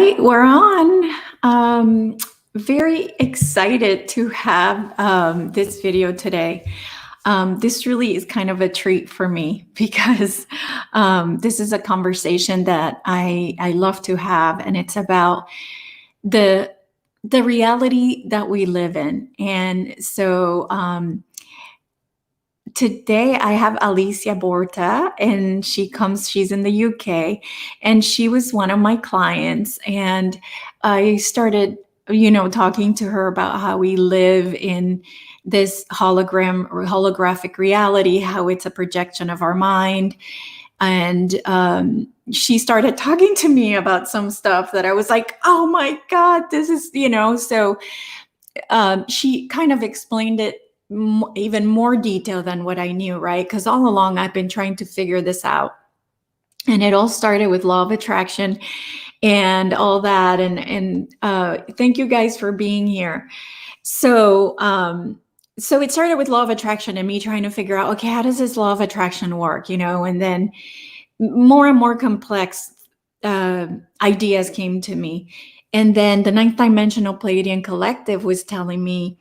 right, we're on. Very excited to have this video today. This really is kind of a treat for me because this is a conversation that I love to have, and it's about the reality that we live in. And so today I have Alicia Borta, and she's in the UK, and she was one of my clients. And I started, talking to her about how we live in this hologram or holographic reality, how it's a projection of our mind. And she started talking to me about some stuff that I was like, oh my God, this is, so she kind of explained it even more detail than what I knew, right? Because all along I've been trying to figure this out. And it all started with law of attraction and all that. And thank you guys for being here. So it started with law of attraction and me trying to figure out, okay, how does this law of attraction work? And then more and more complex ideas came to me. And then the ninth Dimensional Pleiadian Collective was telling me,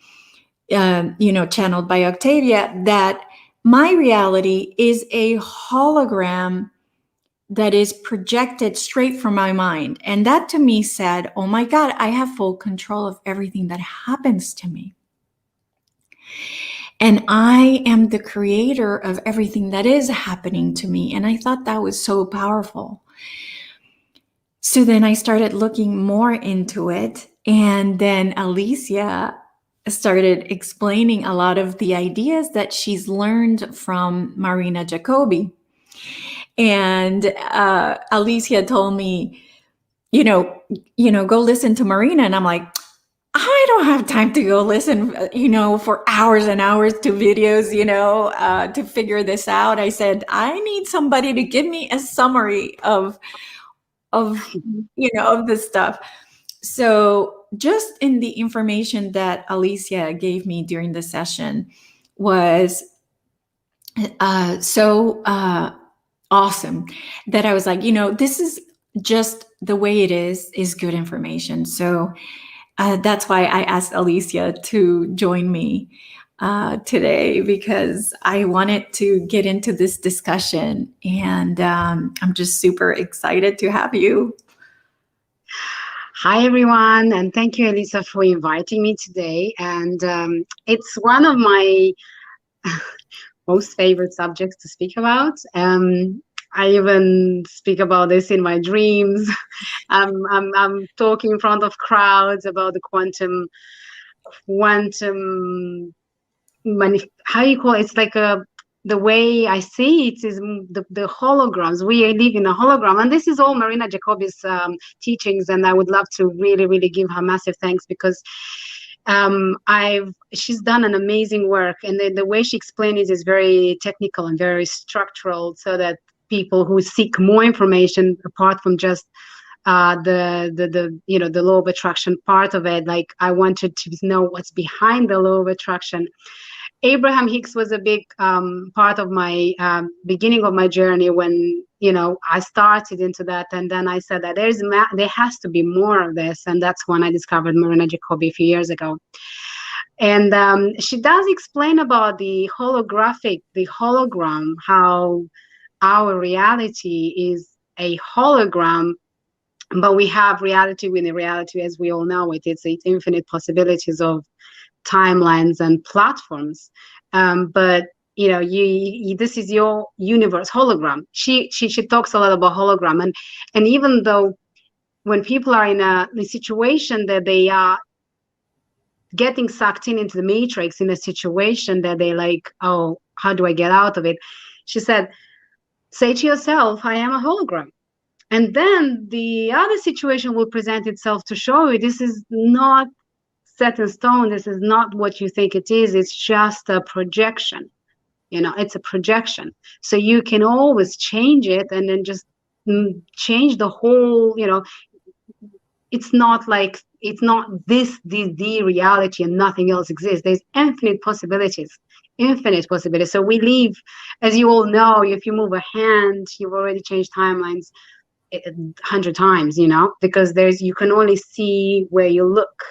channeled by Octavia, that my reality is a hologram that is projected straight from my mind. And that to me said, oh my God, I have full control of everything that happens to me. And I am the creator of everything that is happening to me. And I thought that was so powerful. So then I started looking more into it. And then Alicia started explaining a lot of the ideas that she's learned from Marina Jacobi. And Alicia told me, go listen to Marina. And I'm like, I don't have time to go listen, for hours and hours to videos, to figure this out. I said, I need somebody to give me a summary of this stuff. So just in the information that Alicia gave me during the session was so awesome that I was like, this is just the way it is good information. So that's why I asked Alicia to join me today, because I wanted to get into this discussion, and I'm just super excited to have you. Hi, everyone, and thank you, Alicia, for inviting me today. And it's one of my most favorite subjects to speak about. I even speak about this in my dreams. I'm talking in front of crowds about the quantum, how you call it? It's like the way I see it is the holograms. We live in a hologram, and this is all Marina Jacobi's teachings, and I would love to really, really give her massive thanks, because she's done an amazing work, and the way she explained it is very technical and very structural, so that people who seek more information apart from just the law of attraction part of it, like I wanted to know what's behind the law of attraction. Abraham Hicks was a big part of my beginning of my journey when I started into that, and then I said that there has to be more of this, and that's when I discovered Marina Jacobi a few years ago. And she does explain about the hologram, how our reality is a hologram, but we have reality within reality as we all know it. It's infinite possibilities of timelines and platforms, but this is your universe hologram. She talks a lot about hologram, and even though when people are in a situation that they are getting sucked into the matrix, in a situation that they like, oh, how do I get out of it? She said, say to yourself, I am a hologram. And then the other situation will present itself to show you this is not set in stone. This is not what you think it is. It's just a projection. It's a projection. So you can always change it and then just change the whole, it's not like, it's not the reality and nothing else exists. There's infinite possibilities. So we live, as you all know, if you move a hand, you've already changed timelines. 100 times, because you can only see where you look.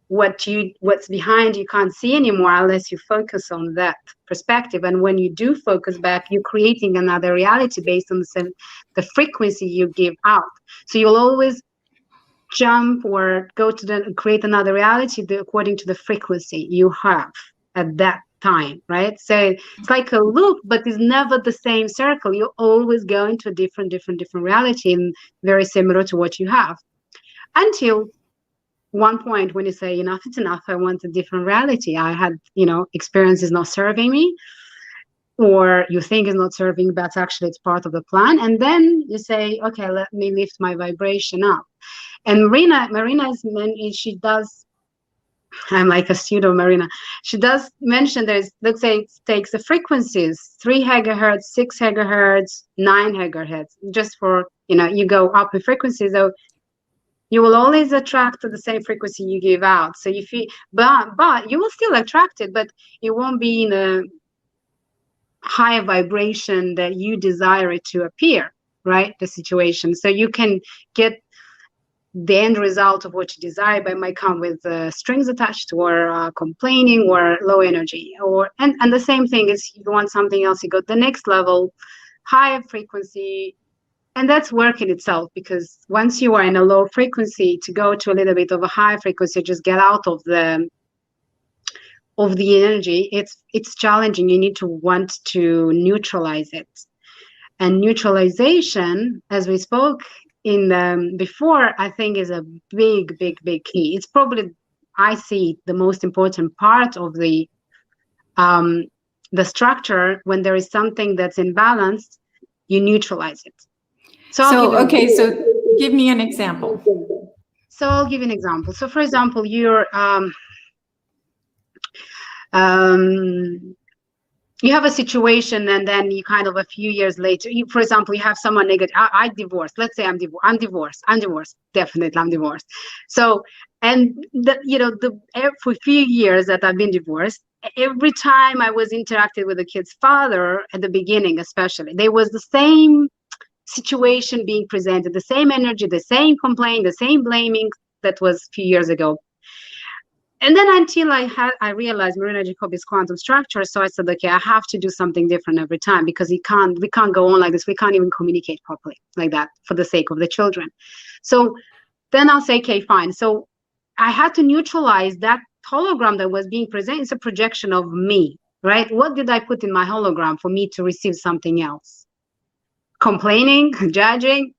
What's behind you can't see anymore unless you focus on that perspective. And when you do focus back, you're creating another reality based on the frequency you give out. So you'll always jump or create another reality according to the frequency you have at that time, right? So it's like a loop, but it's never the same circle. You always go into a different reality, and very similar to what you have, until one point when you say enough is enough, I want a different reality. I had experience is not serving me, or you think is not serving, but actually it's part of the plan. And then you say, okay, let me lift my vibration up. And Marina she does, I'm like a pseudo Marina, she does mention there's, let's say it takes the frequencies 3 megahertz, 6 megahertz, 9 megahertz, just for you go up in frequencies, so you will always attract to the same frequency you give out. So if you, but you will still attract it, but it won't be in a high vibration that you desire it to appear, right? The situation. So you can get the end result of what you desire, but it might come with strings attached, or complaining, or low energy, and the same thing is, you want something else, you go to the next level, higher frequency. And that's work in itself, because once you are in a low frequency, to go to a little bit of a high frequency, just get out of the energy, it's challenging. You need to want to neutralize it. And neutralization, as we spoke in before, I think is a big key. It's probably, I see, the most important part of the structure. When there is something that's imbalanced, you neutralize it. So give me an example. So I'll give you an example. So for example, you're you have a situation, and then you kind of a few years later, for example, you have someone negative. I divorced. Let's say I'm divorced. Definitely, I'm divorced. So, and for a few years that I've been divorced, every time I was interacting with the kid's father at the beginning, especially, there was the same situation being presented, the same energy, the same complaint, the same blaming that was a few years ago. And then until I realized Marina Jacobi's quantum structure, so I said, okay, I have to do something different every time, because we can't go on like this. We can't even communicate properly like that for the sake of the children. So then I'll say, okay, fine. So I had to neutralize that hologram that was being presented. It's a projection of me, right? What did I put in my hologram for me to receive something else? Complaining, judging,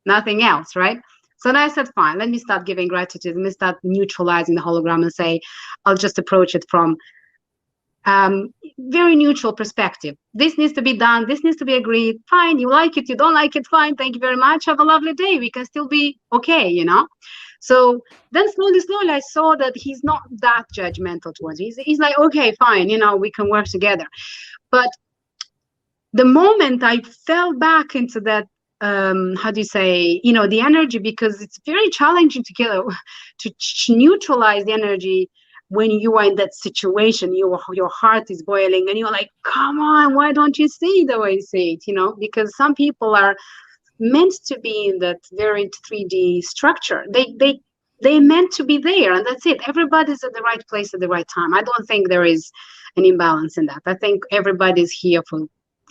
nothing else, right? So then I said, fine, let me start giving gratitude. Let me start neutralizing the hologram and say, I'll just approach it from very neutral perspective. This needs to be done. This needs to be agreed. Fine, you like it, you don't like it, fine. Thank you very much. Have a lovely day. We can still be okay, So then slowly, I saw that he's not that judgmental towards me. He's like, okay, fine, we can work together. But the moment I fell back into that, how do you say, the energy, because it's very challenging to neutralize the energy when you are in that situation. Your heart is boiling, and you're like, come on, why don't you see the way you see it? Because some people are meant to be in that very 3D structure. They meant to be there, and that's it. Everybody's at the right place at the right time. I don't think there is an imbalance in that. I think everybody's here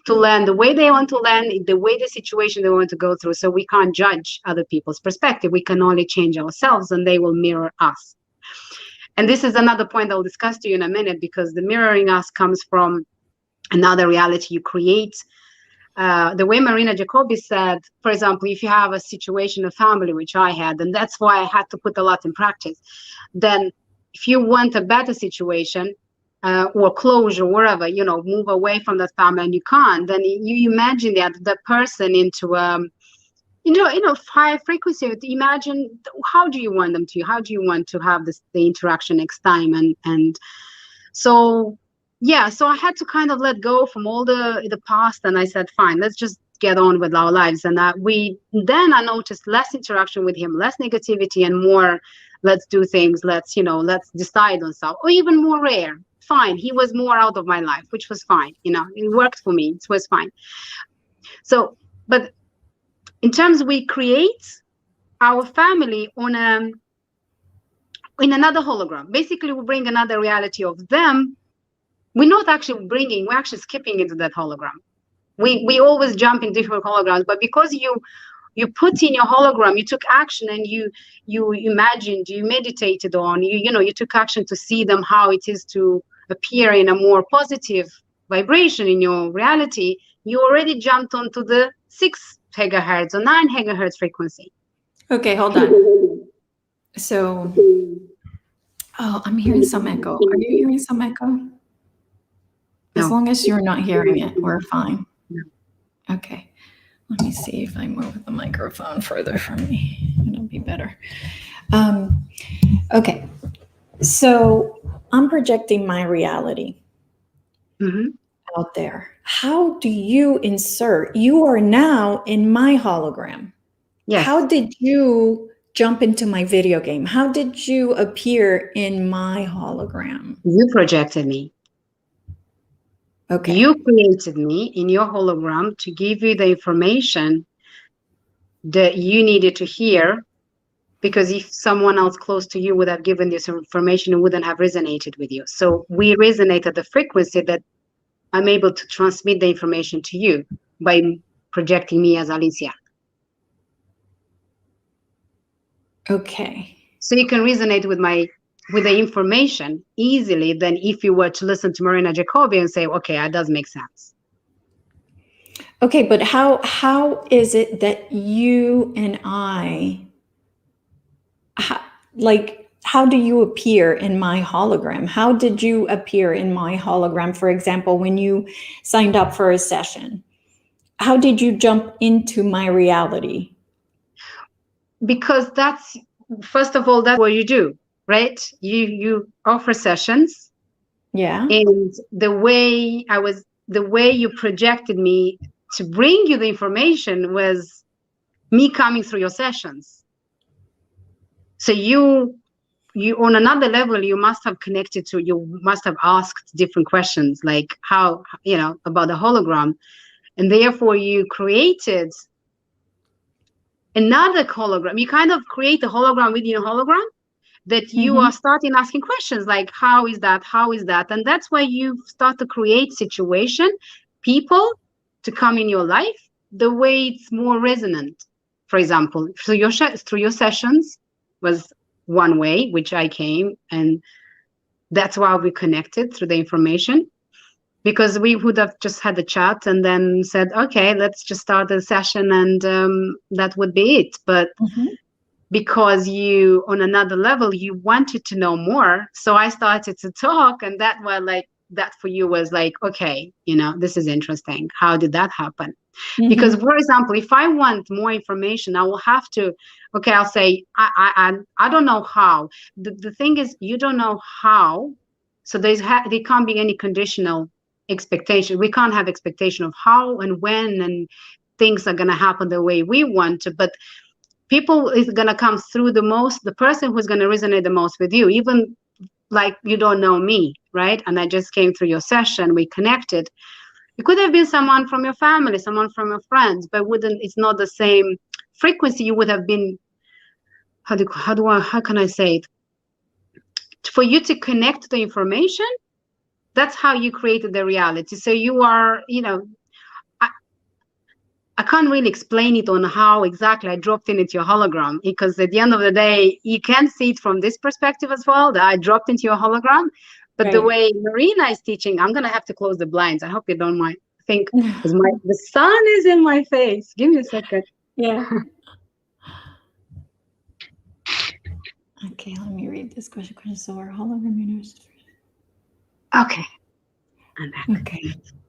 to learn the way they want to learn, the way the situation they want to go through. So we can't judge other people's perspective. We can only change ourselves, and they will mirror us. And this is another point I'll discuss to you in a minute, because the mirroring us comes from another reality you create. The way Marina Jacobi said, for example, if you have a situation, a family, which I had, and that's why I had to put a lot in practice, then if you want a better situation, or closure, wherever, move away from that family, and you can't, then you imagine that person into high frequency. Imagine, how do you want them to, how do you want to have the interaction next time? And so, yeah, so I had to kind of let go from all the past, and I said, fine, let's just get on with our lives. And I noticed less interaction with him, less negativity, and more, let's do things, let's decide on stuff, or even more rare. Fine, he was more out of my life, which was fine. It worked for me. It was fine. So, but in terms we create our family in another hologram. Basically, we bring another reality of them. We're not actually bringing, we're actually skipping into that hologram. We always jump in different holograms, but because you put in your hologram, you took action, and you imagined, you meditated on, you took action to see them, how it is to appear in a more positive vibration in your reality, you already jumped onto the 6 megahertz or 9 megahertz frequency. Okay, hold on. So, oh, I'm hearing some echo. Are you hearing some echo? As long as you're not hearing it, we're fine. Okay. Let me see if I move the microphone further from me. It'll be better. Okay. So I'm projecting my reality out there. How do you insert? You are now in my hologram. Yes. How did you jump into my video game? How did you appear in my hologram? You projected me. Okay. You created me in your hologram to give you the information that you needed to hear, because if someone else close to you would have given this information, it wouldn't have resonated with you. So we resonate at the frequency that I'm able to transmit the information to you by projecting me as Alicia. Okay. So you can resonate with the information easily than if you were to listen to Marina Jacobi and say, okay, that does make sense. Okay, but how is it that you and I, how do you appear in my hologram? How did you appear in my hologram? For example, when you signed up for a session, how did you jump into my reality? Because that's, first of all, that's what you do, right? You offer sessions. Yeah. And the way you projected me to bring you the information was me coming through your sessions. So you on another level, you must have connected to, you must have asked different questions, like how, about the hologram. And therefore you created another hologram. You kind of create a hologram within a hologram that you are starting asking questions like, how is that? How is that? And that's why you start to create situation, people to come in your life the way it's more resonant. For example, through your sessions was one way, which I came, and that's why we connected through the information, because we would have just had a chat and then said, okay, let's just start a session, and that would be it. But because you, on another level, you wanted to know more, so I started to talk, and that for you was like, okay, this is interesting. How did that happen? Because, for example, if I want more information, I will have to, okay, I'll say, I don't know how. The thing is, you don't know how, so there can't be any conditional expectation. We can't have expectation of how and when and things are going to happen the way we want to, but people is going to come through the person who's going to resonate the most with you, even like you don't know me, right? And I just came through your session, we connected. It could have been someone from your family, someone from your friends, but it's not the same frequency. You would have been, how can I say it? For you to connect to the information, that's how you created the reality. So you are, I can't really explain it on how exactly I dropped into your hologram, because at the end of the day, you can see it from this perspective as well, that I dropped into your hologram. But the way Marina is teaching, I'm going to have to close the blinds. I hope you don't mind. I think because the sun is in my face. Give me a second. Yeah. Okay, let me read this question. So our hologram universe. Okay.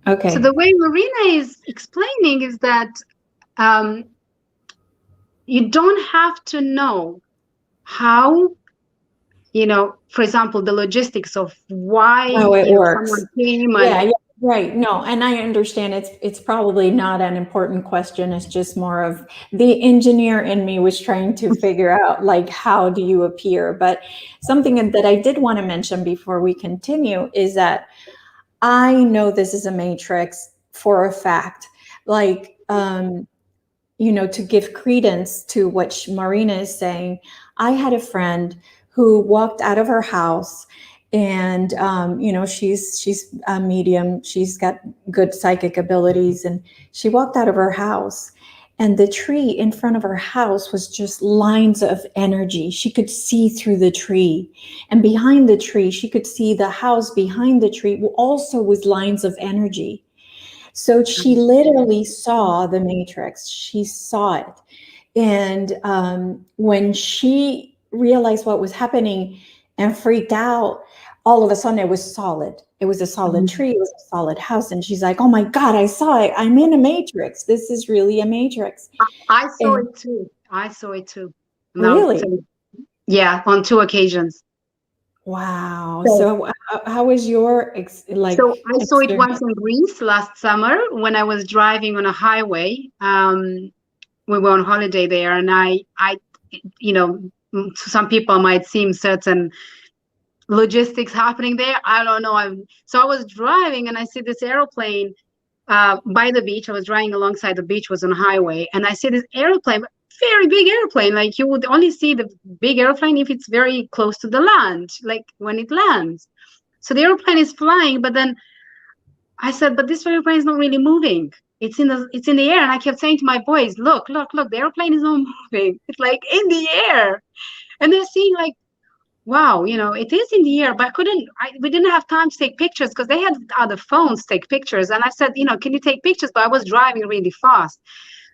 Okay. So the way Marina is explaining is that you don't have to know how, for example, the logistics of why it works. Someone came. Yeah, right. No, and I understand it's probably not an important question. It's just more of the engineer in me was trying to figure out, like, how do you appear? But something that I did want to mention before we continue is that I know this is a matrix for a fact. Like, to give credence to what Marina is saying, I had a friend who walked out of her house, and she's a medium. She's got good psychic abilities, and she walked out of her house, and the tree in front of her house was just lines of energy. She could see through the tree, and behind the tree, she could see the house behind the tree also was lines of energy. So she literally saw the matrix. She saw it. And when she realized what was happening and freaked out, all of a sudden it was solid. It was a solid tree. It was a solid house. And she's like, oh my God, I saw it. I'm in a matrix. This is really a matrix. I saw And it too. I saw it too. really? Yeah, on 2 occasions. Wow. So how was your So I saw it once experience? in Greece last summer when I was driving on a highway. We were on holiday there, and some people might seem certain logistics happening there. I don't know. So I was driving, and I see this airplane by the beach. I was driving alongside the beach, was on a highway, and I see this airplane, very big airplane. Like you would only see the big airplane if it's very close to the land, like when it lands. So the airplane is flying, but then I said, but this airplane is not really moving. It's in the air. And I kept saying to my boys, look, the airplane is not moving. It's like in the air. And they're seeing like, wow, it is in the air, but we didn't have time to take pictures because they had other phones to take pictures. And I said, can you take pictures? But I was driving really fast.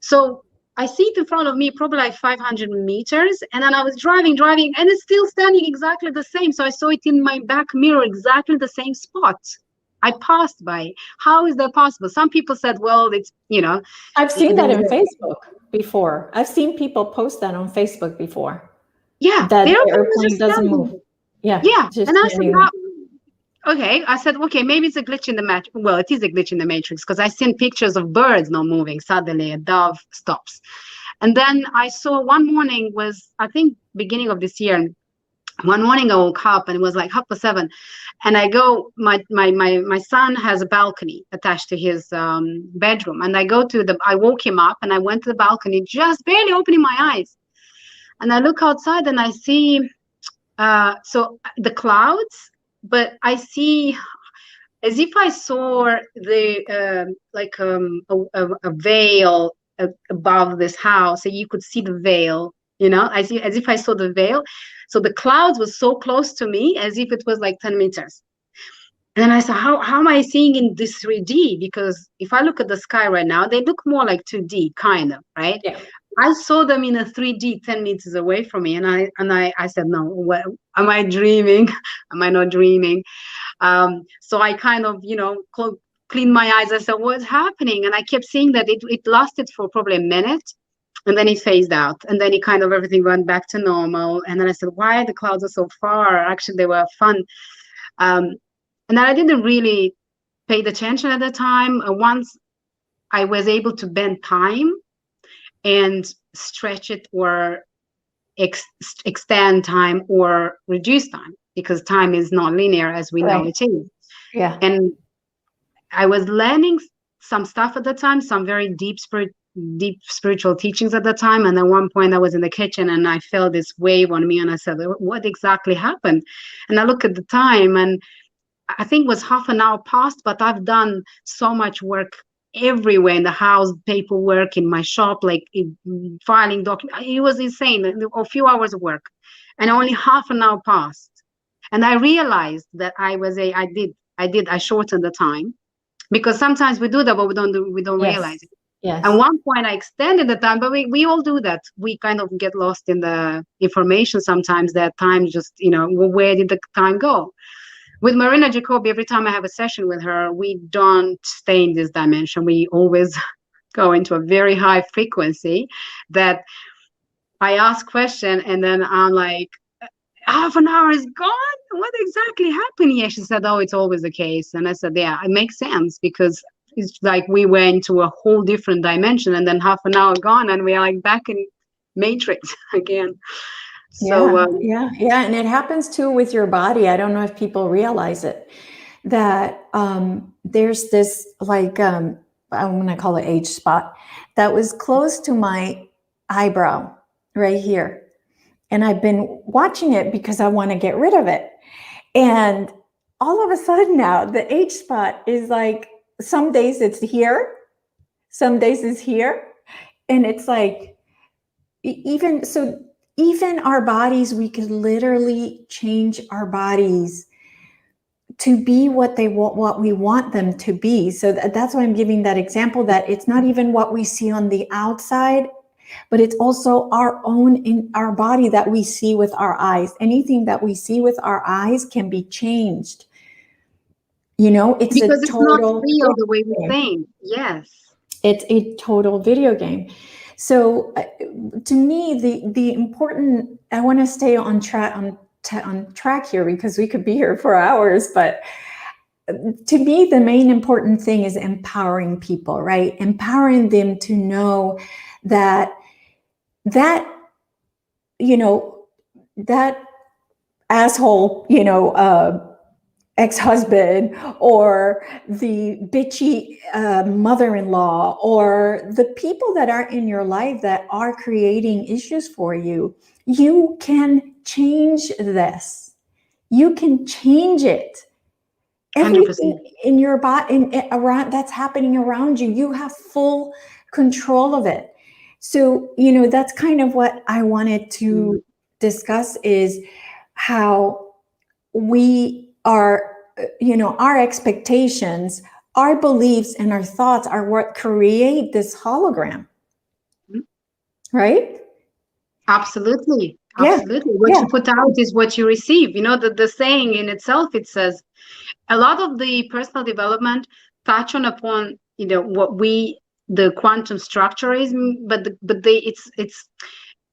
So I see it in front of me, probably like 500 meters. And then I was driving, and it's still standing exactly the same. So I saw it in my back mirror, exactly the same spot. I passed by. How is that possible? Some people said, well, it's, I've seen that on Facebook before. I've seen people post that on Facebook before. Yeah, that the airplane doesn't move. Yeah. And I said, okay. I said, okay, maybe it's a glitch in the matrix. Well, it is a glitch in the matrix because I seen pictures of birds not moving. Suddenly a dove stops. And then I saw one morning was, I think, beginning of this year. One morning I woke up and it was like 7:30, and I go, my son has a balcony attached to his bedroom, and I woke him up and I went to the balcony, just barely opening my eyes, and I look outside and I see so the clouds, but I see as if I saw the a veil above this house, so you could see the veil. I see as if I saw the veil. So the clouds was so close to me, as if it was like 10 meters. And then I said, how am I seeing in this 3D? Because if I look at the sky right now, they look more like 2D, kind of, right? Yeah. I saw them in a 3D 10 meters away from me. And I said, no, what, am I dreaming? Am I not dreaming? So I kind of, cleaned my eyes. I said, what's happening? And I kept seeing that it lasted for probably a minute. And then it phased out, and then everything went back to normal. And then I said, why the clouds are so far? Actually, they were fun. And then I didn't really pay attention at the time. Once I was able to bend time and stretch it, or extend time, or reduce time, because time is not linear as we know it is. Yeah. And I was learning some stuff at the time, some very deep spiritual teachings at the time. And at one point I was in the kitchen and I felt this wave on me, and I said, what exactly happened? And I look at the time, and I think it was half an hour past, but I've done so much work everywhere in the house, paperwork in my shop, like filing documents. It was insane. A few hours of work, and only half an hour passed. And I realized that I shortened the time, because sometimes we do that, but we don't realize it. Yes. At one point I extended the time, but we all do that. We kind of get lost in the information sometimes, that time just, where did the time go? With Marina Jacobi, every time I have a session with her, we don't stay in this dimension. We always go into a very high frequency that I ask question, and then I'm like, half an hour is gone. What exactly happened here? She said, oh, it's always the case. And I said, yeah, it makes sense, because it's like we went to a whole different dimension, and then half an hour gone, and we're like back in Matrix again. So yeah. And it happens too with your body. I don't know if people realize it, that there's this I'm going to call it age spot, that was close to my eyebrow right here. And I've been watching it because I want to get rid of it. And all of a sudden now, the age spot is like, some days it's here, some days it's here. And it's like, even our bodies, we could literally change our bodies to be what we want them to be. So that's why I'm giving that example, that it's not even what we see on the outside, but it's also our own, in our body, that we see with our eyes. Anything that we see with our eyes can be changed. You know, it's because it's not real the way we game. think. Yes. It's a total video game. So to me, the important, I want to stay on track here, because we could be here for hours, but to me, the main important thing is empowering people, right? Empowering them to know that, you know, that asshole, you know, ex-husband, or the bitchy mother-in-law, or the people that are in your life that are creating issues for you, you can change this. You can change it. Everything 100%. in your body, around, that's happening around you, you have full control of it. So, you know, that's kind of what I wanted to discuss, is how we are, you know, our expectations, our beliefs, and our thoughts are what create this hologram. Right? Absolutely. Yeah. Absolutely. What you put out is what you receive. You know, the saying in itself, it says, a lot of the personal development touch on upon, you know, what the quantum structure is, but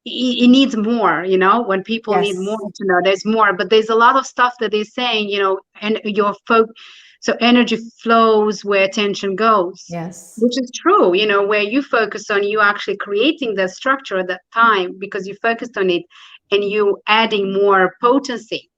it needs more, you know, when people need more to know, there's more, but there's a lot of stuff that they're saying, you know, and so energy flows where attention goes. Yes. Which is true, you know, where you focus on, you actually creating the structure at that time because you focused on it, and you adding more potency.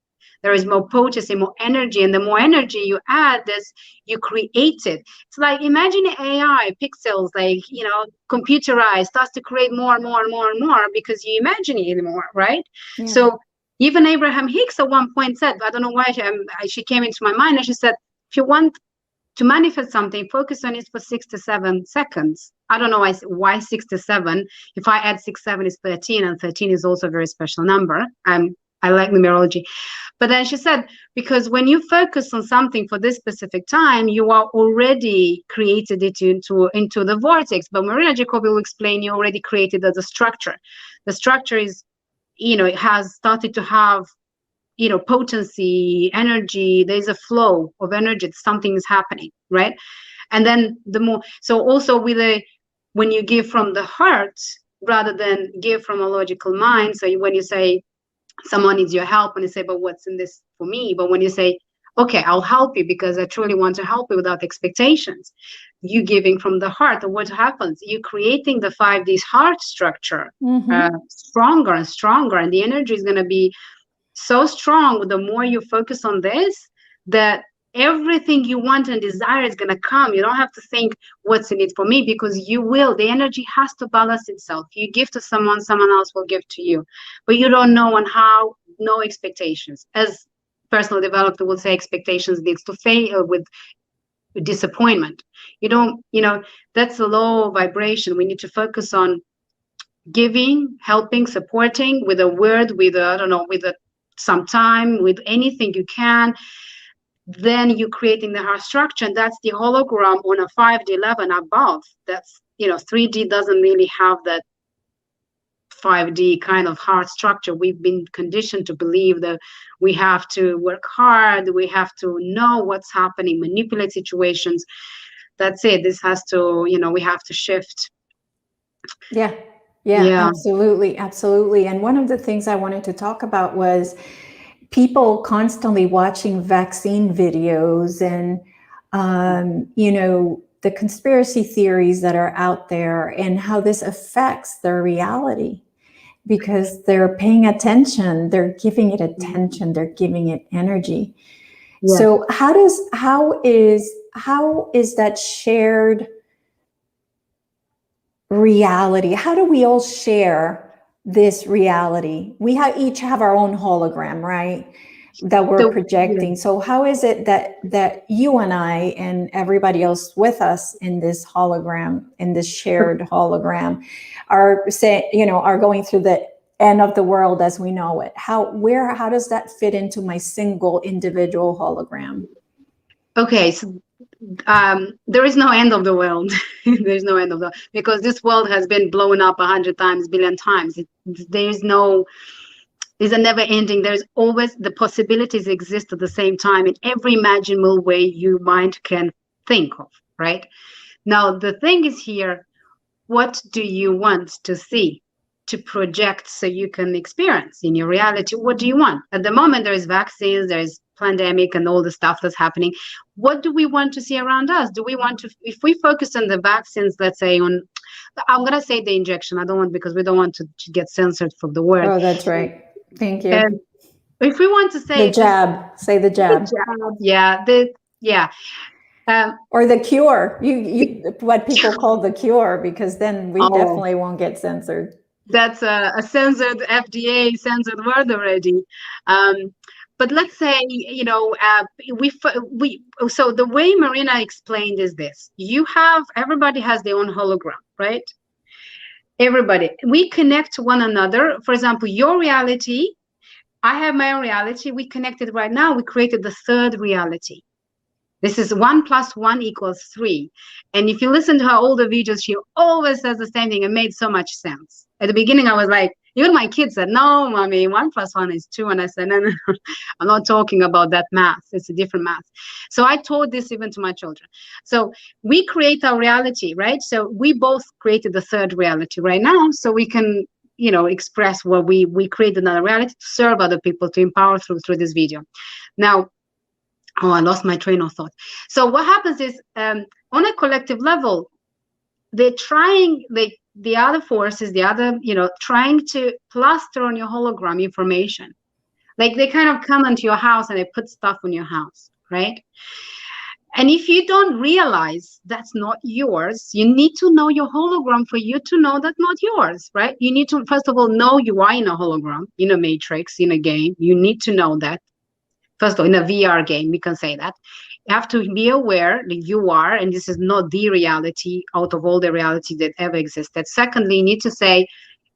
There is more potency, more energy, and the more energy you add, this you create it. It's like, imagine AI pixels, like, you know, computerized, starts to create more and more and more and more because you imagine it more, right? Yeah. So even Abraham Hicks at one point said, I don't know why she came into my mind, and she said, if you want to manifest something, focus on it for 6 to 7 seconds. I don't know why 6 to 7. If I add 6, 7 is 13, and 13 is also a very special number. I like numerology. But then she said, because when you focus on something for this specific time, you are already created it into the vortex. But Marina Jacobi will explain, you already created as a structure. The structure is, you know, it has started to have, you know, potency, energy. There's a flow of energy. Something is happening, right? And then the more, so also when you give from the heart rather than give from a logical mind. So when you say someone needs your help, and you say, but what's in this for me? But when you say, okay, I'll help you because I truly want to help you without expectations, you giving from the heart, and what happens? You creating the 5D heart structure stronger and stronger, and the energy is going to be so strong. The more you focus on this, that everything you want and desire is going to come. You don't have to think what's in it for me, because you will. The energy has to balance itself. You give to someone, someone else will give to you, but you don't know on how. No expectations. As personal developer would say, expectations leads to fail with disappointment. You don't, you know, that's a low vibration. We need to focus on giving, helping, supporting with a word, with a, I don't know, with a some time, with anything you can. Then you're creating the heart structure, and that's the hologram on a 5D level above. That's, you know, 3D doesn't really have that 5D kind of heart structure. We've been conditioned to believe that we have to work hard, we have to know what's happening, manipulate situations. That's it. This has to, you know, we have to shift. Yeah, absolutely. And one of the things I wanted to talk about was people constantly watching vaccine videos and, you know, the conspiracy theories that are out there, and how this affects their reality, because they're paying attention, they're giving it attention, they're giving it energy. Yeah. So how is that shared reality? How do we all share this reality? We each have our own hologram, right? That we're projecting. So how is it that you and I and everybody else with us in this hologram, in this shared hologram, are are going through the end of the world as we know it? How does that fit into my single individual hologram? Okay, so there is no end of the world. There's no end of the, because this world has been blown up 100 times, billion times. There's a never ending. There's always the possibilities exist at the same time in every imaginable way your mind can think of, right? Now, the thing is here, what do you want to see, to project so you can experience in your reality? What do you want? At the moment, there's vaccines, there's pandemic and all the stuff that's happening. What do we want to see around us? Do we want to, if we focus on the vaccines, let's say on, I'm going to say the injection. I don't want, because we don't want to get censored from the word. Oh, that's right. Thank you. And if we want to say the jab, say the jab. Yeah, or the cure, you what people call the cure, because then we definitely won't get censored. That's a censored, FDA censored word already. But let's say, so the way Marina explained is this: everybody has their own hologram, right? Everybody, we connect to one another. For example, your reality, I have my own reality. We connected right now. We created the third reality. This is 1 + 1 = 3. And if you listen to her older videos, she always says the same thing. It made so much sense. At the beginning, I was like, even my kids said, no, mommy, 1 + 1 is 2. And I said, no, I'm not talking about that math. It's a different math. So I taught this even to my children. So we create our reality, right? So we both created the third reality right now. So we can, express what we create another reality to serve other people, to empower through this video. Now, I lost my train of thought. So what happens is, on a collective level, they're trying, the other forces, trying to plaster on your hologram information. Like they kind of come into your house and they put stuff on your house, right? And if you don't realize that's not yours, you need to know your hologram for you to know that's not yours, right? You need to, first of all, know you are in a hologram, in a matrix, in a game. You need to know that. First of all, in a VR game, we can say that. You have to be aware that you are, and this is not the reality out of all the reality that ever existed. Secondly, you need to say,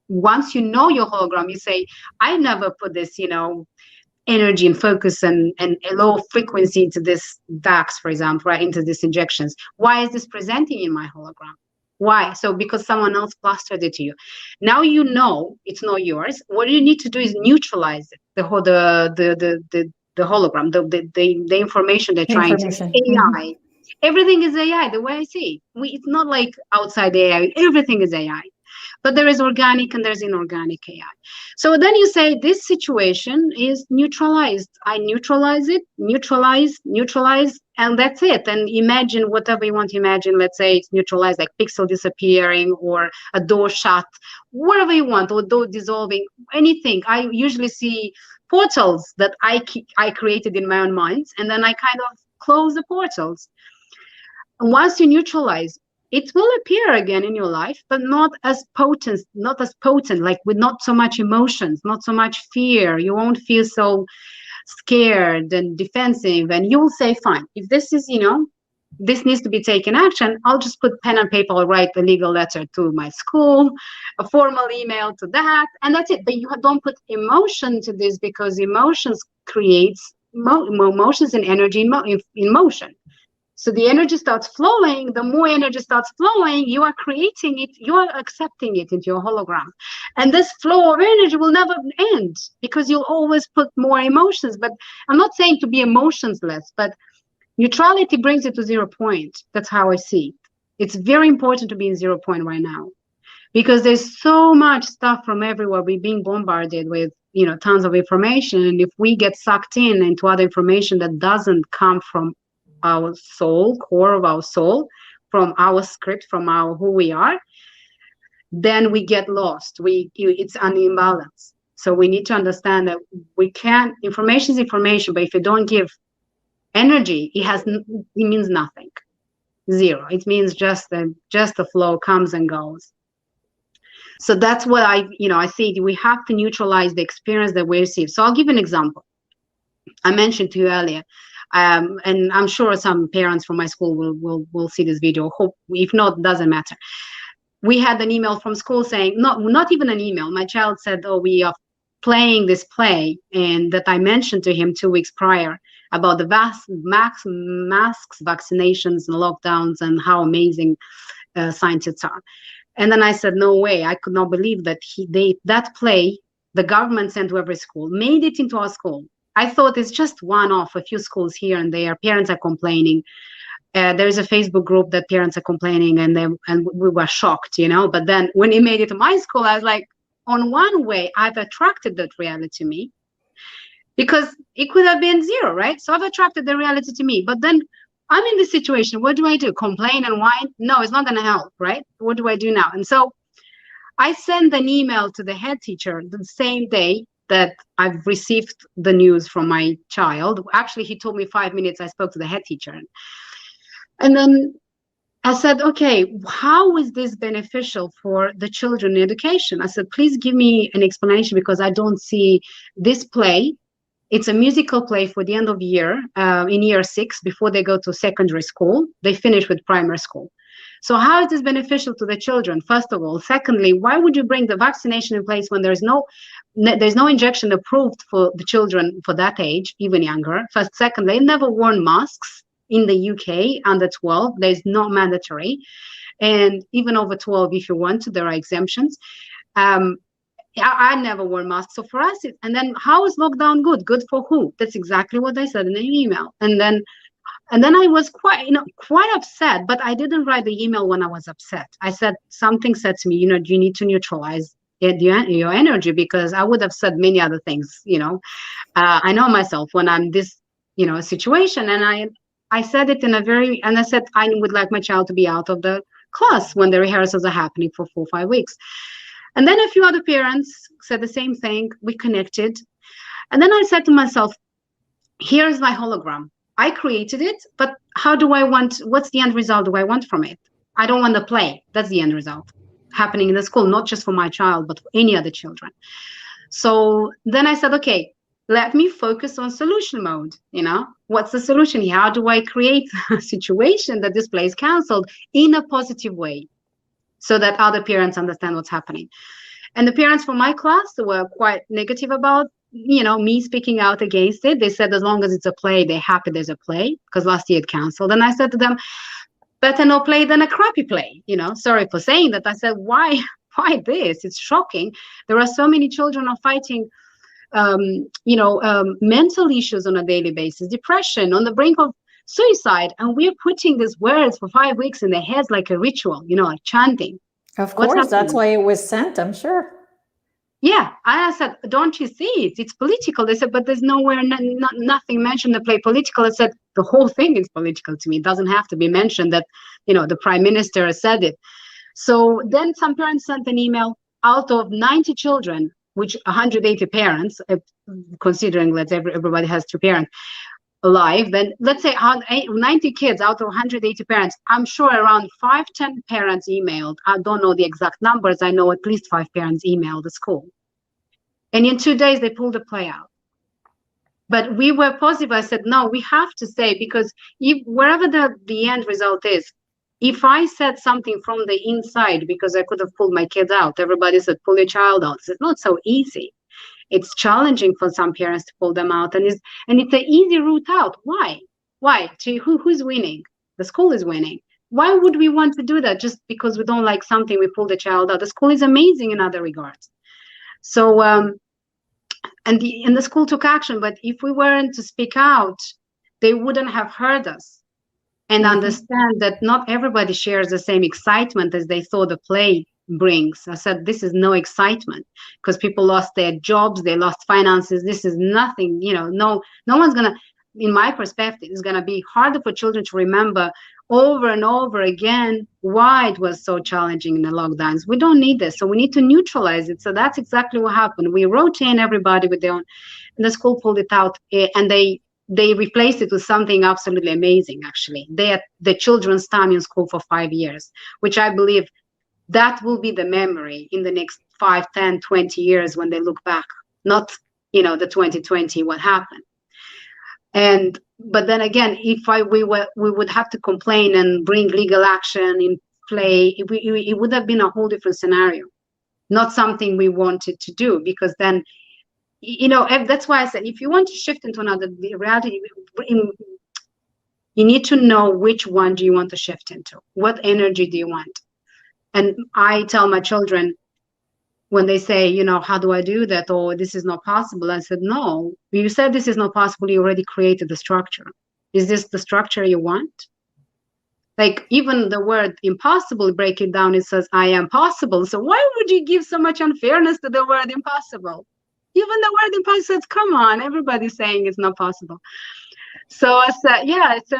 once you know your hologram, you say, I never put this, energy and focus and a low frequency into this DAX, for example, right, into these injections. Why is this presenting in my hologram? Why? So because someone else plastered it to you. Now you know it's not yours. What you need to do is neutralize it, the hologram, the information they're trying to, AI. Everything is AI, the way I see it. It's not like outside AI, everything is AI. But there is organic and there's inorganic AI. So then you say this situation is neutralized. I neutralize it, neutralize, and that's it. And imagine whatever you want to imagine. Let's say it's neutralized, like pixel disappearing or a door shut, whatever you want, or door dissolving, anything. I usually see portals that I created in my own mind, and then I kind of close the portals. And once you neutralize, it will appear again in your life, but not as potent, like with not so much emotions, not so much fear. You won't feel so scared and defensive, and you will say, fine, if this is, this needs to be taken action, I'll just put pen and paper, I'll write a legal letter to my school, a formal email to that, and that's it. But you don't put emotion to this, because emotions creates emotions and energy in motion. So the energy starts flowing. The more energy starts flowing, you are creating it, you are accepting it into your hologram. And this flow of energy will never end, because you'll always put more emotions. But I'm not saying to be emotionless, but neutrality brings it to 0 point. That's how I see it. It's very important to be in 0 point right now, because there's so much stuff from everywhere. We're being bombarded with, tons of information. And if we get sucked into other information that doesn't come from our soul, core of our soul, from our script, from who we are, then we get lost. It's an imbalance. So we need to understand that information is information, but if you don't give energy, it means nothing. Zero. It means just the flow comes and goes. So that's what I think we have to neutralize the experience that we receive. So I'll give an example. I mentioned to you earlier, and I'm sure some parents from my school will see this video. Hope, if not, doesn't matter. We had an email from school saying, not even an email. My child said, "Oh, we are playing this play," and that I mentioned to him 2 weeks prior about the masks, vaccinations, and lockdowns, and how amazing scientists are. And then I said, "No way!" I could not believe that that play the government sent to every school made it into our school. I thought it's just one off, a few schools here and there. Parents are complaining. There's a Facebook group that parents are complaining, and we were shocked, But then when it made it to my school, I was like, on one way, I've attracted that reality to me, because it could have been zero, right? So I've attracted the reality to me. But then I'm in this situation. What do I do? Complain and whine? No, it's not going to help, right? What do I do now? And so I sent an email to the head teacher the same day that I've received the news from my child. Actually, he told me 5 minutes. I spoke to the head teacher. And then I said, okay, how is this beneficial for the children in education? I said, please give me an explanation, because I don't see this play. It's a musical play for the end of year, in year 6, before they go to secondary school. They finish with primary school. So how is this beneficial to the children, first of all? Secondly, why would you bring the vaccination in place when there's no injection approved for the children for that age, even younger? First. Second, they never worn masks in the UK under 12. There's not mandatory. And even over 12, if you want to, there are exemptions. I never wore masks. So for us, and then how is lockdown good? Good for who? That's exactly what I said in the email. And then I was quite upset, but I didn't write the email when I was upset. I said, something said to me, you need to neutralize your energy, because I would have said many other things. I know myself when I'm this, situation, and I said it and I said, I would like my child to be out of the class when the rehearsals are happening for 4 or 5 weeks. And then a few other parents said the same thing. We connected. And then I said to myself, here's my hologram. I created it, but what's the end result do I want from it? I don't want the play. That's the end result happening in the school, not just for my child, but for any other children. So then I said, okay, let me focus on solution mode. What's the solution here? How do I create a situation that this play is canceled in a positive way, so that other parents understand what's happening? And the parents from my class were quite negative about me speaking out against it. They said, as long as it's a play, they're happy there's a play, because last year it canceled. And I said to them, better no play than a crappy play. Sorry for saying that. I said, why this? It's shocking. There are so many children are fighting mental issues on a daily basis, depression, on the brink of suicide, and we're putting these words for 5 weeks in their heads like a ritual, like chanting. Of course, that's why it was sent, I'm sure. Yeah, I said, don't you see it? It's political. They said, but there's nowhere, nothing mentioned the play political. I said, the whole thing is political to me. It doesn't have to be mentioned that, the prime minister said it. So then some parents sent an email. Out of 90 children, which 180 parents, considering that everybody has 2 parents alive, then let's say 90 kids out of 180 parents, I'm sure around 5-10 parents emailed. I don't know the exact numbers. I know at least 5 parents emailed the school. And in 2 days, they pulled the play out. But we were positive. I said, no, we have to say, because wherever the end result is, if I said something from the inside, because I could have pulled my kids out, everybody said, pull your child out. It's not so easy. It's challenging for some parents to pull them out, and it's an easy route out. Why? Who's winning? The school is winning. Why would we want to do that just because we don't like something? We pull the child out. The school is amazing in other regards. So, and the school took action. But if we weren't to speak out, they wouldn't have heard us and understand that not everybody shares the same excitement as they thought the play brings. I said, this is no excitement, because people lost their jobs, they lost finances. This is nothing, no one's gonna, in my perspective, it's gonna be harder for children to remember over and over again why it was so challenging in the lockdowns. We don't need this, so we need to neutralize it. So that's exactly what happened. We wrote in everybody with their own, and the school pulled it out, and they replaced it with something absolutely amazing. Actually, the children's time in school for 5 years, which I believe that will be the memory in the next 5, 10, 20 years when they look back, not, the 2020, what happened. But then again, if we would have to complain and bring legal action in play, it would have been a whole different scenario, not something we wanted to do, because then, that's why I said, if you want to shift into another reality, you need to know which one do you want to shift into, what energy do you want. And I tell my children, when they say, how do I do that? Or this is not possible. I said, no, you said this is not possible. You already created the structure. Is this the structure you want? Like, even the word impossible, break it down, it says, I am possible. So why would you give so much unfairness to the word impossible? Even the word impossible says, come on, everybody's saying it's not possible. So I said, so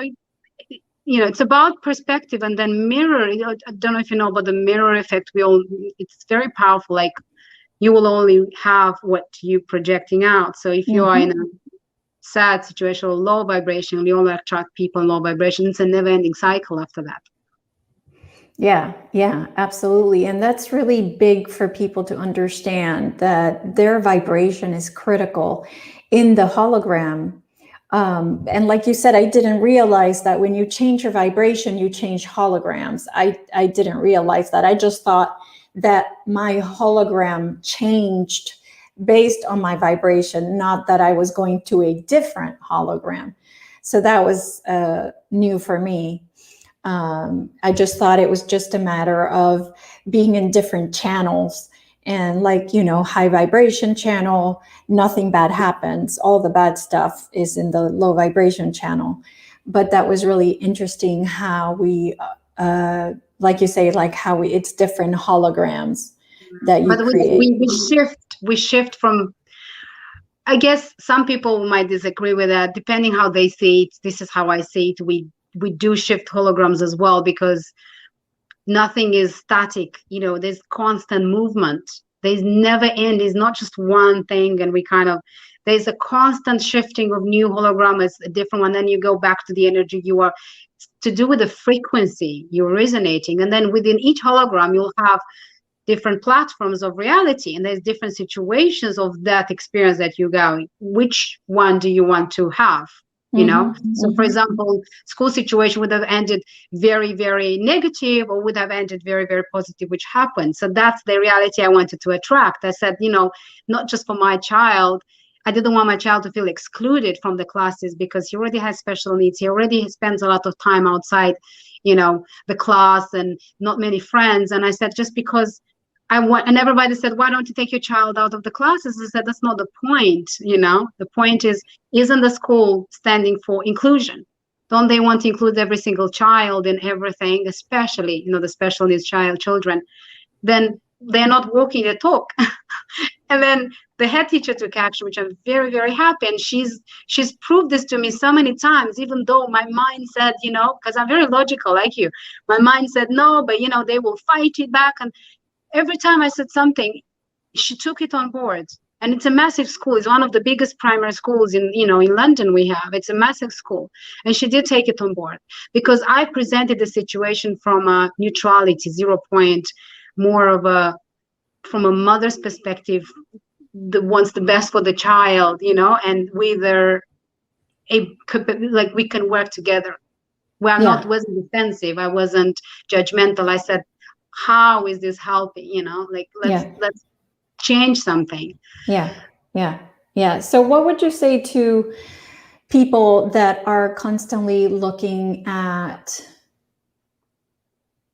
it's about perspective, and then mirror. I don't know if you know about the mirror effect. It's very powerful. Like, you will only have what you're projecting out. So if you are in a sad situation or low vibration, you only attract people in low vibration. It's a never-ending cycle after that. Yeah, absolutely. And that's really big for people to understand, that their vibration is critical in the hologram. And like you said, I didn't realize that when you change your vibration, you change holograms. I didn't realize that. I just thought that my hologram changed based on my vibration, not that I was going to a different hologram. So that was new for me. I just thought it was just a matter of being in different channels, and like, high vibration channel, nothing bad happens. All the bad stuff is in the low vibration channel. But that was really interesting how we, like you say, like how it's different holograms that you create. We shift from, I guess some people might disagree with that, depending how they see it. This is how I see it. We do shift holograms as well, because nothing is static. There's constant movement. There's never end. It's not just one thing, and there's a constant shifting of new hologram. It's a different one. Then you go back to the energy you are, to do with the frequency you're resonating. And then within each hologram, you'll have different platforms of reality, and there's different situations of that experience that you go. Which one do you want to have? So for example, school situation would have ended very, very negative, or would have ended very, very positive, which happened. So that's the reality I wanted to attract. I said, not just for my child. I didn't want my child to feel excluded from the classes, because he already has special needs. He already spends a lot of time outside, the class, and not many friends. And I said, just because and everybody said, why don't you take your child out of the classes? I said, that's not the point. The point isn't the school standing for inclusion? Don't they want to include every single child in everything, especially, the special needs children? Then they're not walking the talk. And then the head teacher took action, which I'm very, very happy. And she's proved this to me so many times, even though my mind said, because I'm very logical like you. My mind said, no, but, they will fight it back. And every time I said something, she took it on board. And it's a massive school. It's one of the biggest primary schools in London we have. It's a massive school. And she did take it on board, because I presented the situation from a neutrality, 0 point, more of from a mother's perspective, wants the best for the child, and whether we can work together. Wasn't defensive. I wasn't judgmental. I said, how is this helping? Let's change something. Yeah. So what would you say to people that are constantly looking at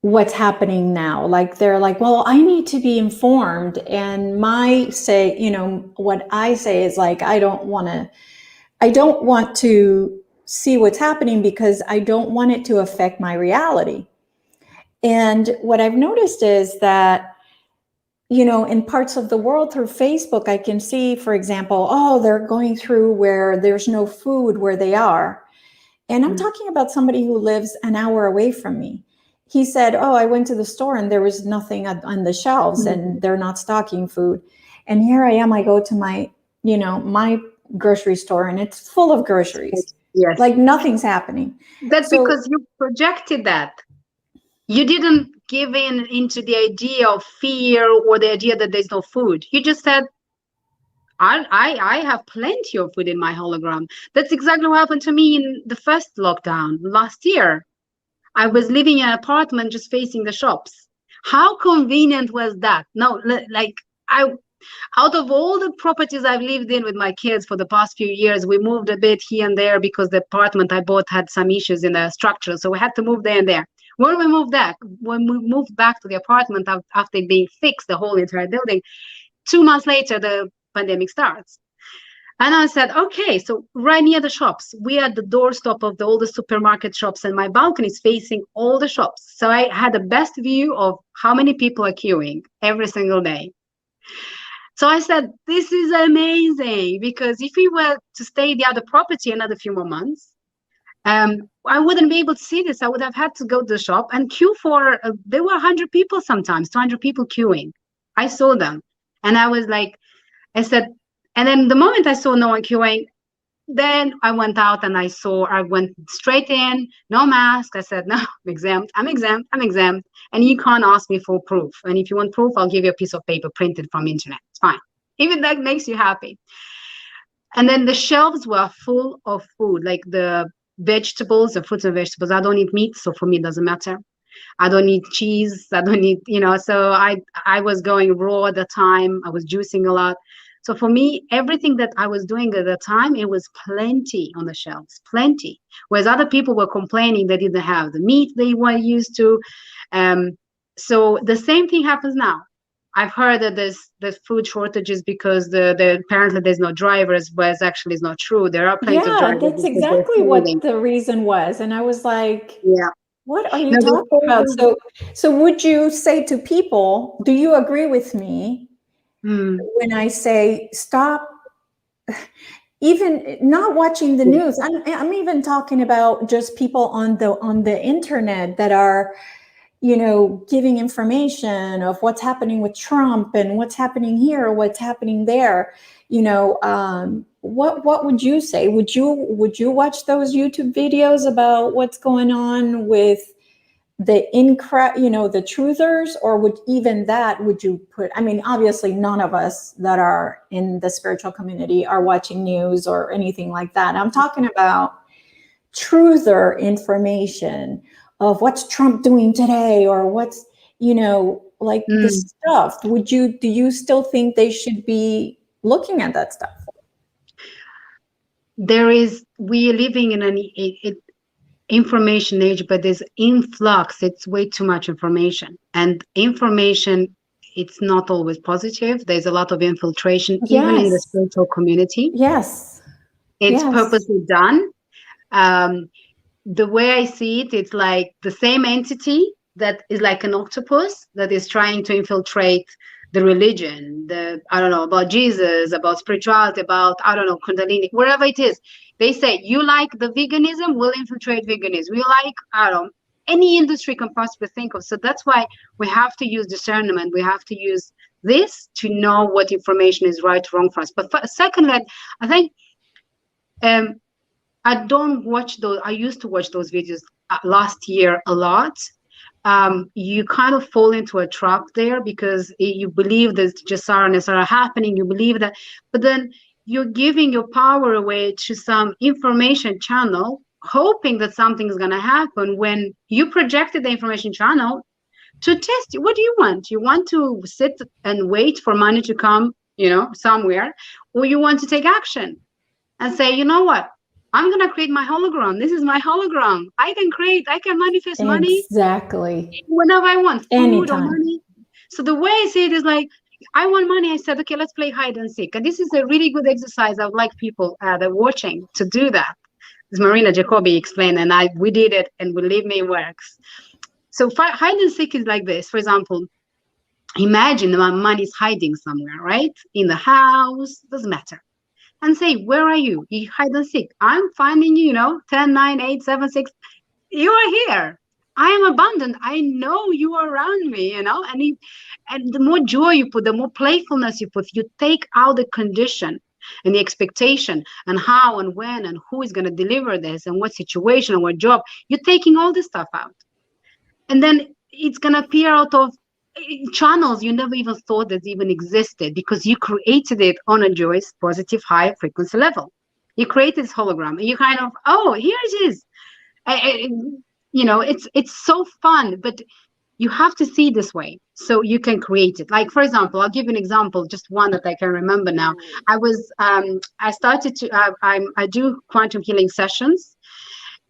what's happening now? Like, they're like, well, I need to be informed. And what I say is, like, I don't want to see what's happening, because I don't want it to affect my reality. And what I've noticed is that, in parts of the world through Facebook, I can see, for example, they're going through where there's no food where they are. And I'm talking about somebody who lives an hour away from me. He said, I went to the store and there was nothing on the shelves, and they're not stocking food. And here I am, I go to my grocery store, and it's full of groceries. Yes. Like, nothing's happening. That's because you projected that. You didn't give in into the idea of fear or the idea that there's no food. You just said, I have plenty of food in my hologram. That's exactly what happened to me in the first lockdown last year. I was living in an apartment just facing the shops. How convenient was that? No, like I, out of all the properties I've lived in with my kids for the past few years, we moved a bit here and there because the apartment I bought had some issues in the structure. So we had to move there and there. When we moved back to the apartment after being fixed, the whole entire building, 2 months later, the pandemic starts. And I said, okay, so right near the shops, we are at the doorstep of all the supermarket shops, and my balcony is facing all the shops. So I had the best view of how many people are queuing every single day. So I said, this is amazing, because if we were to stay the other property another few more months, I wouldn't be able to see this. I would have had to go to the shop and queue for, there were 100 people sometimes, 200 people queuing. I saw them. And I was like, I said, and then the moment I saw no one queuing, then I went out and I went straight in, no mask. I said, no, I'm exempt. And you can't ask me for proof. And if you want proof, I'll give you a piece of paper printed from internet. It's fine. Even that makes you happy. And then the shelves were full of food, like the vegetables, the fruits and vegetables. I don't eat meat, so for me, it doesn't matter. I don't need cheese. I don't need, so I was going raw at the time. I was juicing a lot. So for me, everything that I was doing at the time, it was plenty on the shelves, plenty. Whereas other people were complaining they didn't have the meat they were used to. So the same thing happens now. I've heard that there's food shortages because apparently there's no drivers, whereas actually it's not true. There are plenty of drivers. Yeah, that's exactly what the reason was. And I was like, yeah. What are you talking about? So would you say to people, do you agree with me when I say stop even not watching the news? I'm even talking about just people on the internet that are, giving information of what's happening with Trump and what's happening here, what's happening there. What would you say? Would you watch those YouTube videos about what's going on with the the truthers, or would you put? I mean, obviously, none of us that are in the spiritual community are watching news or anything like that. I'm talking about truther information of what's Trump doing today, or what's the stuff. Do you still think they should be looking at that stuff? We are living in an information age, but there's influx. It's way too much information, and information, it's not always positive. There's a lot of infiltration, even in the spiritual community. Yes, it's purposely done. The way I see it, it's like the same entity that is like an octopus that is trying to infiltrate the religion, I don't know, about Jesus, about spirituality, about, I don't know, Kundalini, wherever it is. They say, you like the veganism, we'll infiltrate veganism. We like, I don't know, any industry can possibly think of. So that's why we have to use discernment. We have to use this to know what information is right or wrong for us. But secondly, I think I don't watch those. I used to watch those videos last year a lot. You kind of fall into a trap there because you believe that Jasaras are happening. You believe that, but then you're giving your power away to some information channel, hoping that something is going to happen when you projected the information channel to test you. What do you want? You want to sit and wait for money to come, somewhere, or you want to take action and say, you know what? I'm going to create my hologram. This is my hologram. I can manifest money. Exactly. Whenever I want, food anytime. Or money. So the way I see it is like, I want money. I said, okay, let's play hide and seek. And this is a really good exercise. I would like people that are watching to do that. As Marina Jacobi explained, and we did it, and believe me, it works. So hide and seek is like this. For example, imagine my money is hiding somewhere, right? In the house, doesn't matter. And say, where are you? You hide and seek. I'm finding you, 10, 9, 8, 7, 6. You are here. I am abundant. I know you are around me, and the more joy you put, the more playfulness you put, you take out the condition and the expectation and how and when and who is going to deliver this and what situation and what job. You're taking all this stuff out. And then it's going to appear out of channels you never even thought that even existed, because you created it on a joyous, positive, high frequency level. You created this hologram, and you kind of, oh, here it is. You know, it's so fun, but you have to see this way so you can create it. Like, for example, I'll give you an example, just one that I can remember now. I started to, I do quantum healing sessions,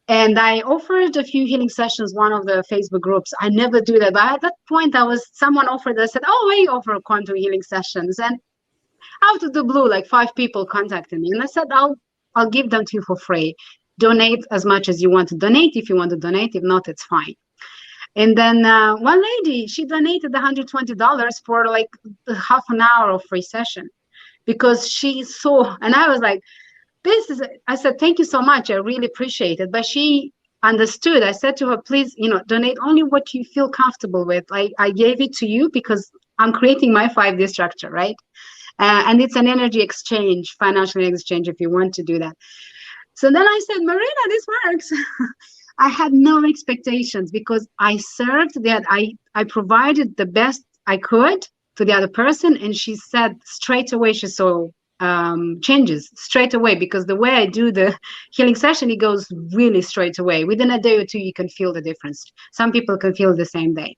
and I offered a few healing sessions, one of the Facebook groups. I never do that, but at that point, someone offered, I said, oh, I offer quantum healing sessions. And out of the blue, like 5 people contacted me, and I said, I'll give them to you for free. Donate as much as you want to donate. If you want to donate, if not, it's fine. And then one lady, she donated $120 for like half an hour of free session, because she saw, and I was like, I said, thank you so much. I really appreciate it. But she understood. I said to her, please, you know, donate only what you feel comfortable with. I gave it to you because I'm creating my 5D structure, right? And it's an energy exchange, financial exchange, if you want to do that. So then I said, Marina, this works. I had no expectations, because I served that. I provided the best I could to the other person. And she said straight away, she saw changes straight away, because the way I do the healing session, it goes really straight away. Within a day or two, you can feel the difference. Some people can feel the same day.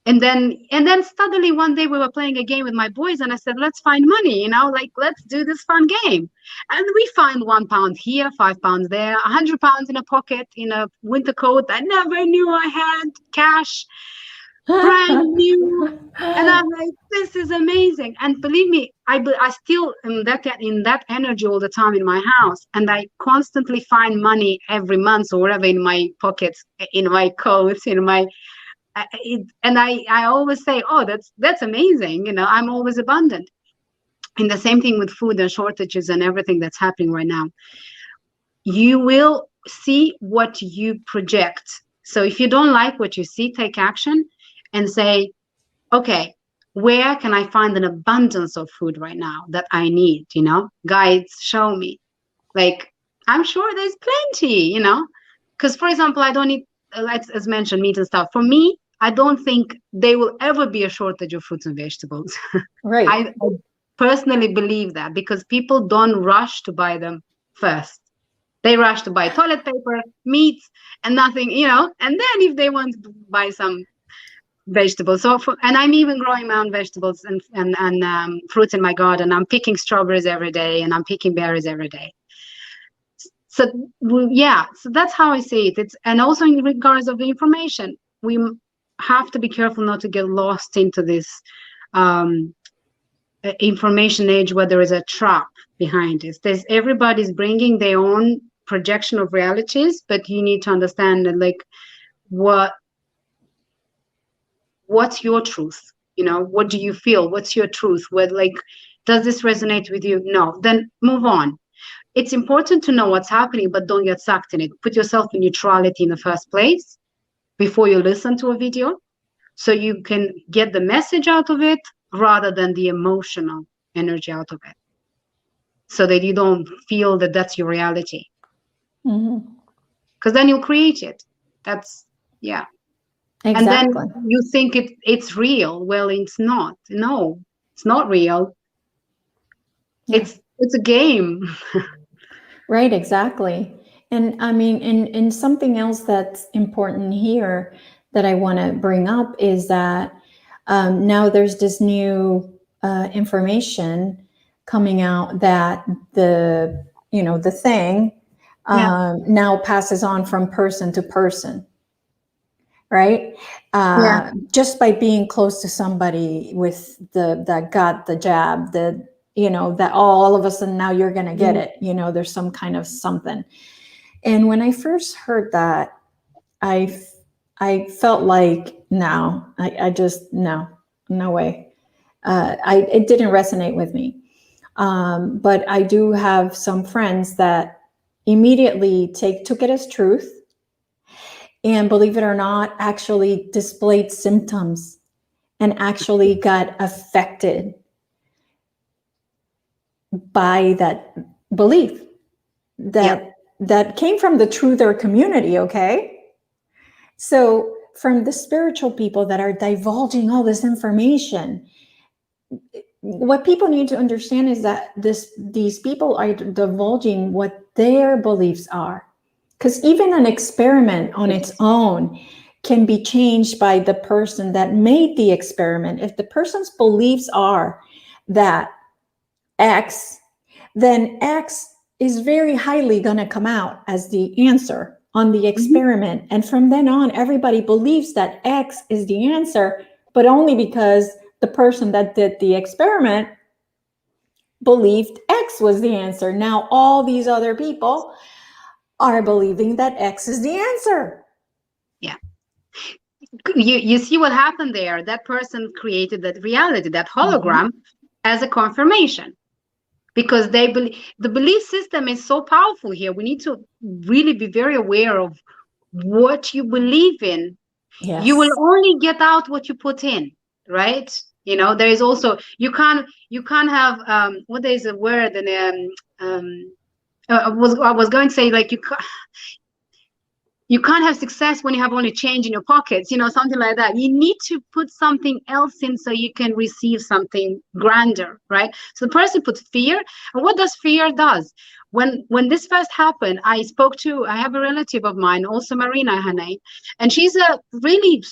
And then suddenly one day we were playing a game with my boys, and I said, let's find money, you know, like, let's do this fun game. And we find £1 here, £5 there, £100 in a pocket, in a winter coat I never knew I had, cash, brand new. And I'm like, this is amazing. And believe me, I still am in that energy all the time in my house. And I constantly find money every month or whatever in my pockets, in my coats, in my... and I always say, oh, that's amazing. You know, I'm always abundant. And the same thing with food and shortages and everything that's happening right now. You will see what you project. So if you don't like what you see, take action and say, okay, where can I find an abundance of food right now that I need? You know, guides, show me. Like, I'm sure there's plenty, you know, because, for example, I don't eat, as mentioned, meat and stuff. For me, I don't think there will ever be a shortage of fruits and vegetables. Right. I personally believe that, because people don't rush to buy them first. They rush to buy toilet paper, meat, and nothing, you know, and then if they want to buy some vegetables. And I'm even growing my own vegetables and fruits in my garden. I'm picking strawberries every day, and I'm picking berries every day. So yeah, so that's how I see it. And also in regards of the information, we have to be careful not to get lost into this information age where there is a trap behind this. Everybody's bringing their own projection of realities, but you need to understand that, like, what's your truth? You know, what do you feel? What's your truth? Does this resonate with you? No, then move on. It's important to know what's happening, but don't get sucked in it. Put yourself in neutrality in the first place before you listen to a video, so you can get the message out of it rather than the emotional energy out of it, so that you don't feel that that's your reality. Because then you'll create it. That's, yeah. Exactly. And then you think it's real. Well, it's not. No, it's not real. Yeah. It's a game. Right, exactly. And I mean, in something else that's important here that I want to bring up is that now there's this new information coming out that the thing now passes on from person to person, right? Just by being close to somebody that got the jab, that all of a sudden now you're going to get it, there's some kind of something. And when I first heard that, I felt like, no, I just, no way. It didn't resonate with me. But I do have some friends that immediately took it as truth, and believe it or not, actually displayed symptoms and actually got affected by that belief that came from the truth or community. Okay. So from the spiritual people that are divulging all this information, what people need to understand is that these people are divulging what their beliefs are. Because even an experiment on its own can be changed by the person that made the experiment. If the person's beliefs are that X, then X is very highly going to come out as the answer on the experiment. And from then on, everybody believes that X is the answer, but only because the person that did the experiment believed X was the answer. Now all these other people are believing that X is the answer. Yeah. You see what happened there? That person created that reality, that hologram, as a confirmation. Because they believe, the belief system is so powerful here. We need to really be very aware of what you believe in. Yes. You will only get out what you put in, right? You know, there is also, you can't have what is a word, and I was going to say, like, you can't have success when you have only change in your pockets, you know, something like that. You need to put something else in so you can receive something grander, right? So the person puts fear. And what does fear does? When this first happened, I have a relative of mine, also Marina, her name, and she's a really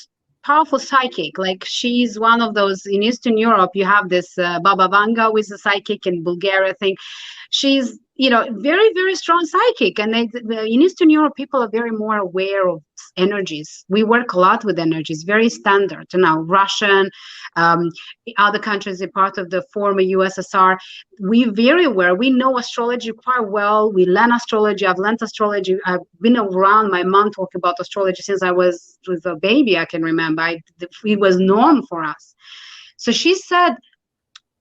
powerful psychic. Like, she's one of those, in Eastern Europe, you have this Baba Vanga, who is a psychic in Bulgaria thing. She's, you know, very, very strong psychic. And in Eastern Europe, people are very more aware of energies. We work a lot with energies, very standard. Now, Russian, other countries are part of the former USSR. We're very aware. We know astrology quite well. We learn astrology. I've learned astrology. I've been around my mom talking about astrology since I was a baby. I can remember. It was norm for us. So she said,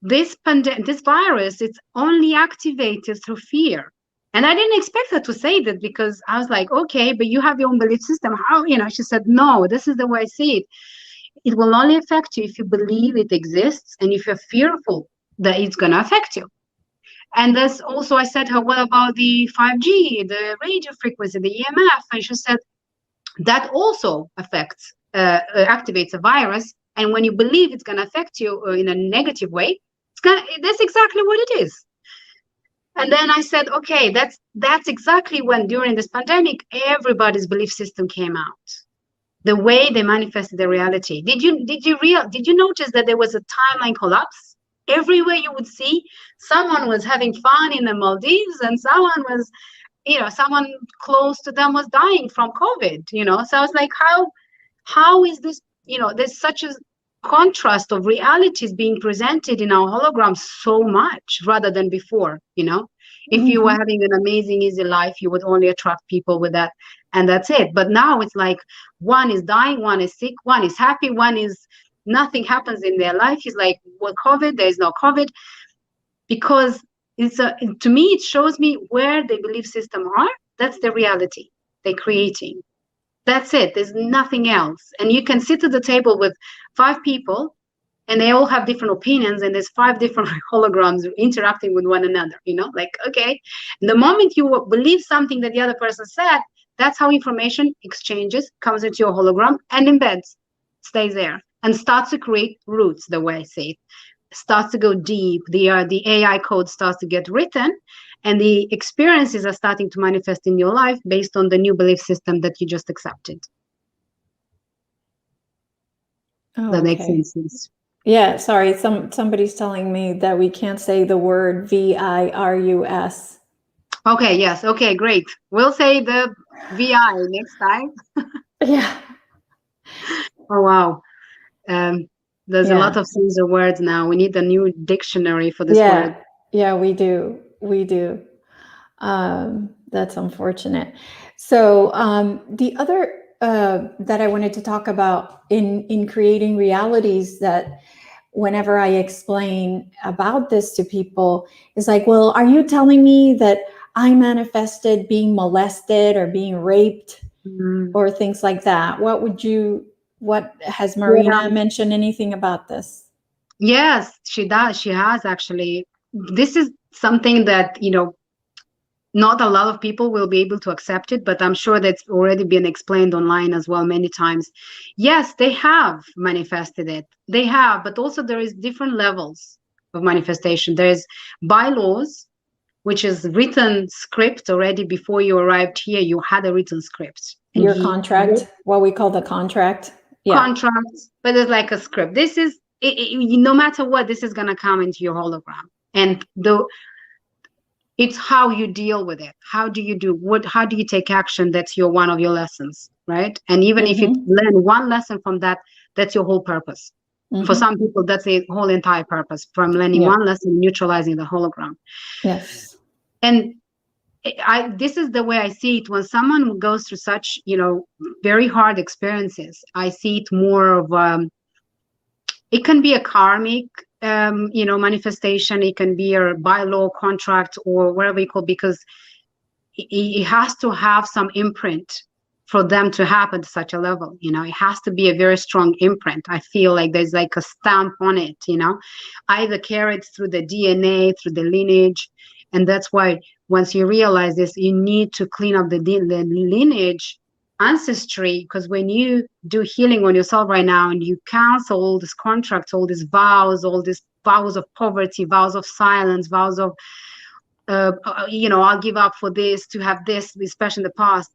this virus, it's only activated through fear. And I didn't expect her to say that, because I was like, okay, but you have your own belief system. How, you know? She said, no, this is the way I see it. It will only affect you if you believe it exists, and if you're fearful that it's going to affect you. And that's also, I said to her, what about the 5G, the radio frequency, the EMF? And she said, that also affects, activates a virus. And when you believe it's going to affect you in a negative way, that's exactly what it is. And then I said, okay, that's exactly when, during this pandemic, everybody's belief system came out. The way they manifested the reality. Did you notice that there was a timeline collapse? Everywhere you would see, someone was having fun in the Maldives, and someone was, you know, someone close to them was dying from COVID, you know. So I was like, how is this, you know, there's such a contrast of realities being presented in our holograms so much rather than before, you know. If you were having an amazing, easy life, you would only attract people with that, and that's it. But now it's like, one is dying, one is sick, one is happy, one is nothing happens in their life. He's like, well, COVID, there is no COVID. Because to me, it shows me where the belief system are. That's the reality they're creating. That's it. There's nothing else. And you can sit at the table with 5 people, and they all have different opinions, and there's 5 different holograms interacting with one another, you know, like, okay. And the moment you believe something that the other person said, that's how information exchanges, comes into your hologram and embeds, stays there, and starts to create roots, the way I say it. Starts to go deep. The AI code starts to get written, and the experiences are starting to manifest in your life based on the new belief system that you just accepted. Oh, that makes okay. sense. Yeah, sorry. Somebody's telling me that we can't say the word virus. Okay, yes. Okay, great. We'll say the VI next time. Yeah. Oh, wow. There's a lot of Caesar words now. We need a new dictionary for this word. Yeah, we do. That's unfortunate. So the other that I wanted to talk about in creating realities, that whenever I explain about this to people, is like, well, are you telling me that I manifested being molested or being raped or things like that? What has Marina mentioned anything about this? Yes, she does. She has, actually. This is something that, you know, not a lot of people will be able to accept it, but I'm sure that's already been explained online as well many times. Yes, they have manifested it. They have, but also there is different levels of manifestation. There's bylaws, which is written script already before you arrived here. You had a written script. And your contract, what we call the contract. Yeah. Contracts, but it's like a script. This is, no matter what, this is going to come into your hologram. And it's how you deal with it. How do you how do you take action? That's one of your lessons, right? And even if you learn one lesson from that, that's your whole purpose. For some people, that's the whole entire purpose, from learning one lesson, neutralizing the hologram. Yes. And this is the way I see it. When someone goes through such, very hard experiences, I see it more of, it can be a karmic, manifestation. It can be a bylaw contract or whatever you call, because it has to have some imprint for them to happen to such a level. It has to be a very strong imprint. I feel like there's like a stamp on it, either carried through the DNA, through the lineage. And that's why once you realize this, you need to clean up the lineage ancestry, because when you do healing on yourself right now and you cancel all these contracts, all these vows of poverty, vows of silence, vows of I'll give up for this to have this, especially in the past,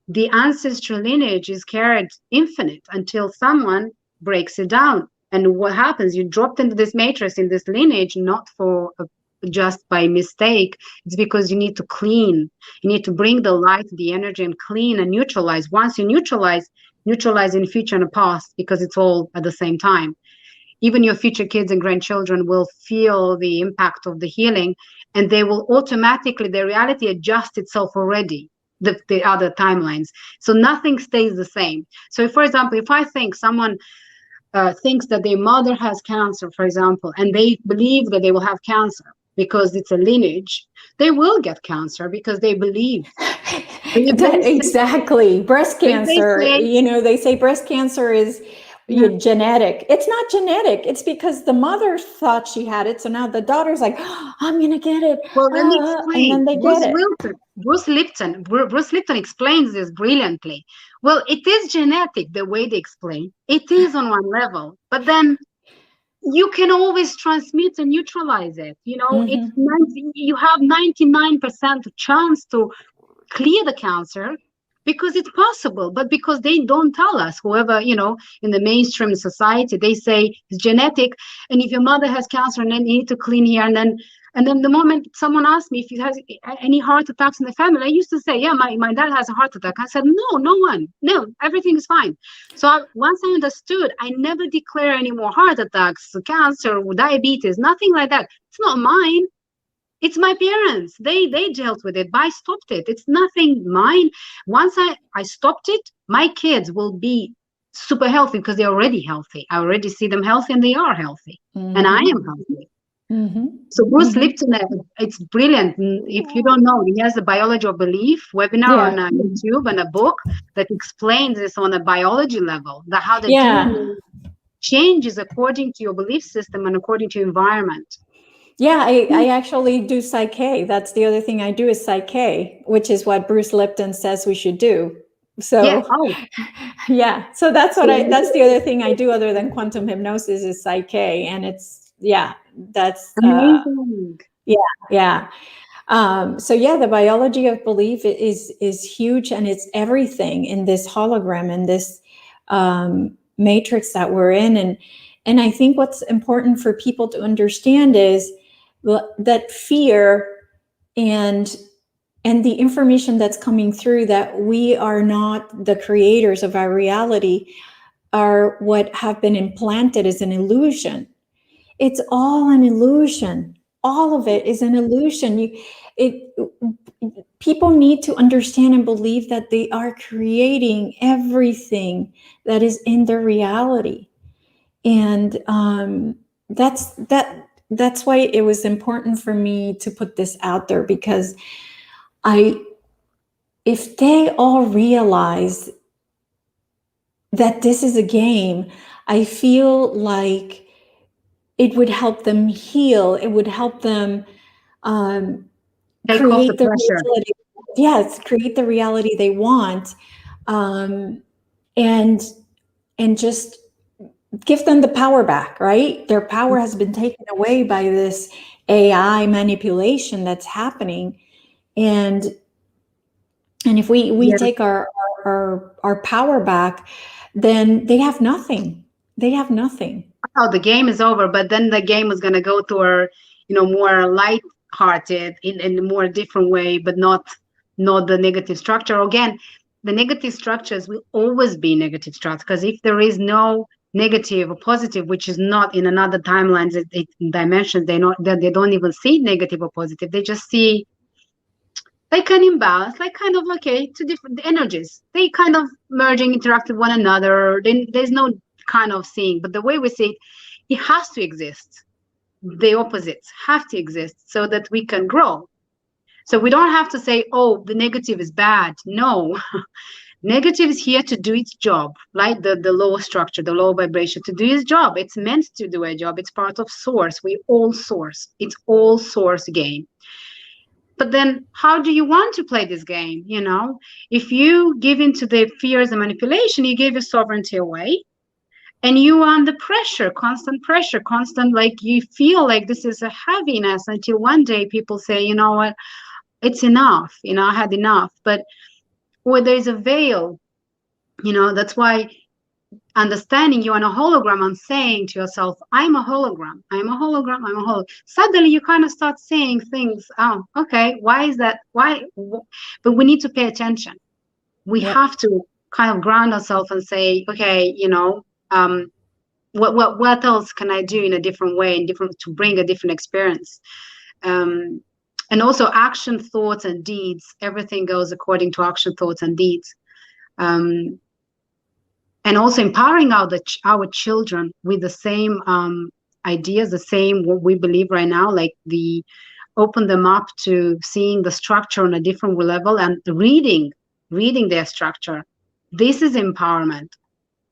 the ancestral lineage is carried infinite until someone breaks it down. And what happens, you dropped into this matrix, in this lineage, not for just by mistake. It's because you need to clean, you need to bring the light, the energy, and clean and neutralize. Once you neutralize in future and the past, because it's all at the same time. Even your future kids and grandchildren will feel the impact of the healing, and they will automatically, their reality adjust itself already, the other timelines. So nothing stays the same. So for example, if I think someone thinks that their mother has cancer, for example, and they believe that they will have cancer because it's a lineage, they will get cancer because they believe. Exactly. Breast cancer, they say breast cancer is genetic. It's not genetic. It's because the mother thought she had it. So now the daughter's like, oh, I'm going to get it. Well, let me explain. And then they get it. Bruce Lipton explains this brilliantly. Well, it is genetic, the way they explain. It is on one level, but then you can always transmute and neutralize it. You have 99% chance to clear the cancer, because it's possible, but because they don't tell us, whoever, in the mainstream society, they say it's genetic, and if your mother has cancer, and then you need to clean here, and then the moment someone asked me if you have any heart attacks in the family, I used to say, yeah, my dad has a heart attack. I said, no, everything is fine. So once I understood, I never declare any more heart attacks, cancer, diabetes, nothing like that. It's not mine. It's my parents. They dealt with it, but I stopped it. It's nothing mine. Once I stopped it, my kids will be super healthy because they're already healthy. I already see them healthy, and they are healthy. And I am healthy. So Bruce Lipton, it's brilliant. If you don't know, he has the Biology of Belief webinar on YouTube, and a book that explains this on a biology level, how the DNA changes according to your belief system and according to your environment. Yeah, I actually do Psyche. That's the other thing I do is Psyche, which is what Bruce Lipton says we should do. So so that's that's the other thing I do other than quantum hypnosis is Psyche. And it's, that's amazing. The biology of belief is huge, and it's everything in this hologram, in this matrix that we're in. And I think what's important for people to understand is that fear and the information that's coming through, that we are not the creators of our reality, are what have been implanted as an illusion. It's all an illusion. All of it is an illusion. People need to understand and believe that they are creating everything that is in their reality. And that's why it was important for me to put this out there, because if they all realize that this is a game, I feel like it would help them heal. It would help them Take off the create the pressure. reality. Yes, create the reality they want, and just give them the power back, right? Their power has been taken away by this AI manipulation that's happening. And if we Yeah. take our power back, then they have nothing. They have nothing. Oh, the game is over, but then the game is gonna go to a, more light-hearted in a more different way, but not the negative structure. Again, the negative structures will always be negative structures, because if there is no negative or positive, which is not in another timelines, dimensions, they don't even see negative or positive. They just see like an imbalance, like kind of two different energies. They kind of merging, interact with one another. Then there's no kind of seeing, but the way we see it, it has to exist. The opposites have to exist so that we can grow. So we don't have to say, oh, the negative is bad. No. Negative is here to do its job, like the lower structure, the lower vibration, to do its job. It's meant to do a job. It's part of source. We all source. It's all source game. But then how do you want to play this game? If you give into the fears and manipulation, you give your sovereignty away, and you are under pressure, constant, like you feel like this is a heaviness, until one day people say, you know what, it's enough, I had enough. But where there's a veil, that's why understanding you're on a hologram and saying to yourself, I'm a hologram, I'm a hologram, I'm a hologram. Suddenly you kind of start saying things, oh, okay, why is that? Why? But we need to pay attention. We have to kind of ground ourselves and say, okay, what else can I do in a different way, to bring a different experience? And also action, thoughts, and deeds. Everything goes according to action, thoughts, and deeds. And also empowering our children with the same ideas, the same what we believe right now, like open them up to seeing the structure on a different level and reading their structure. This is empowerment,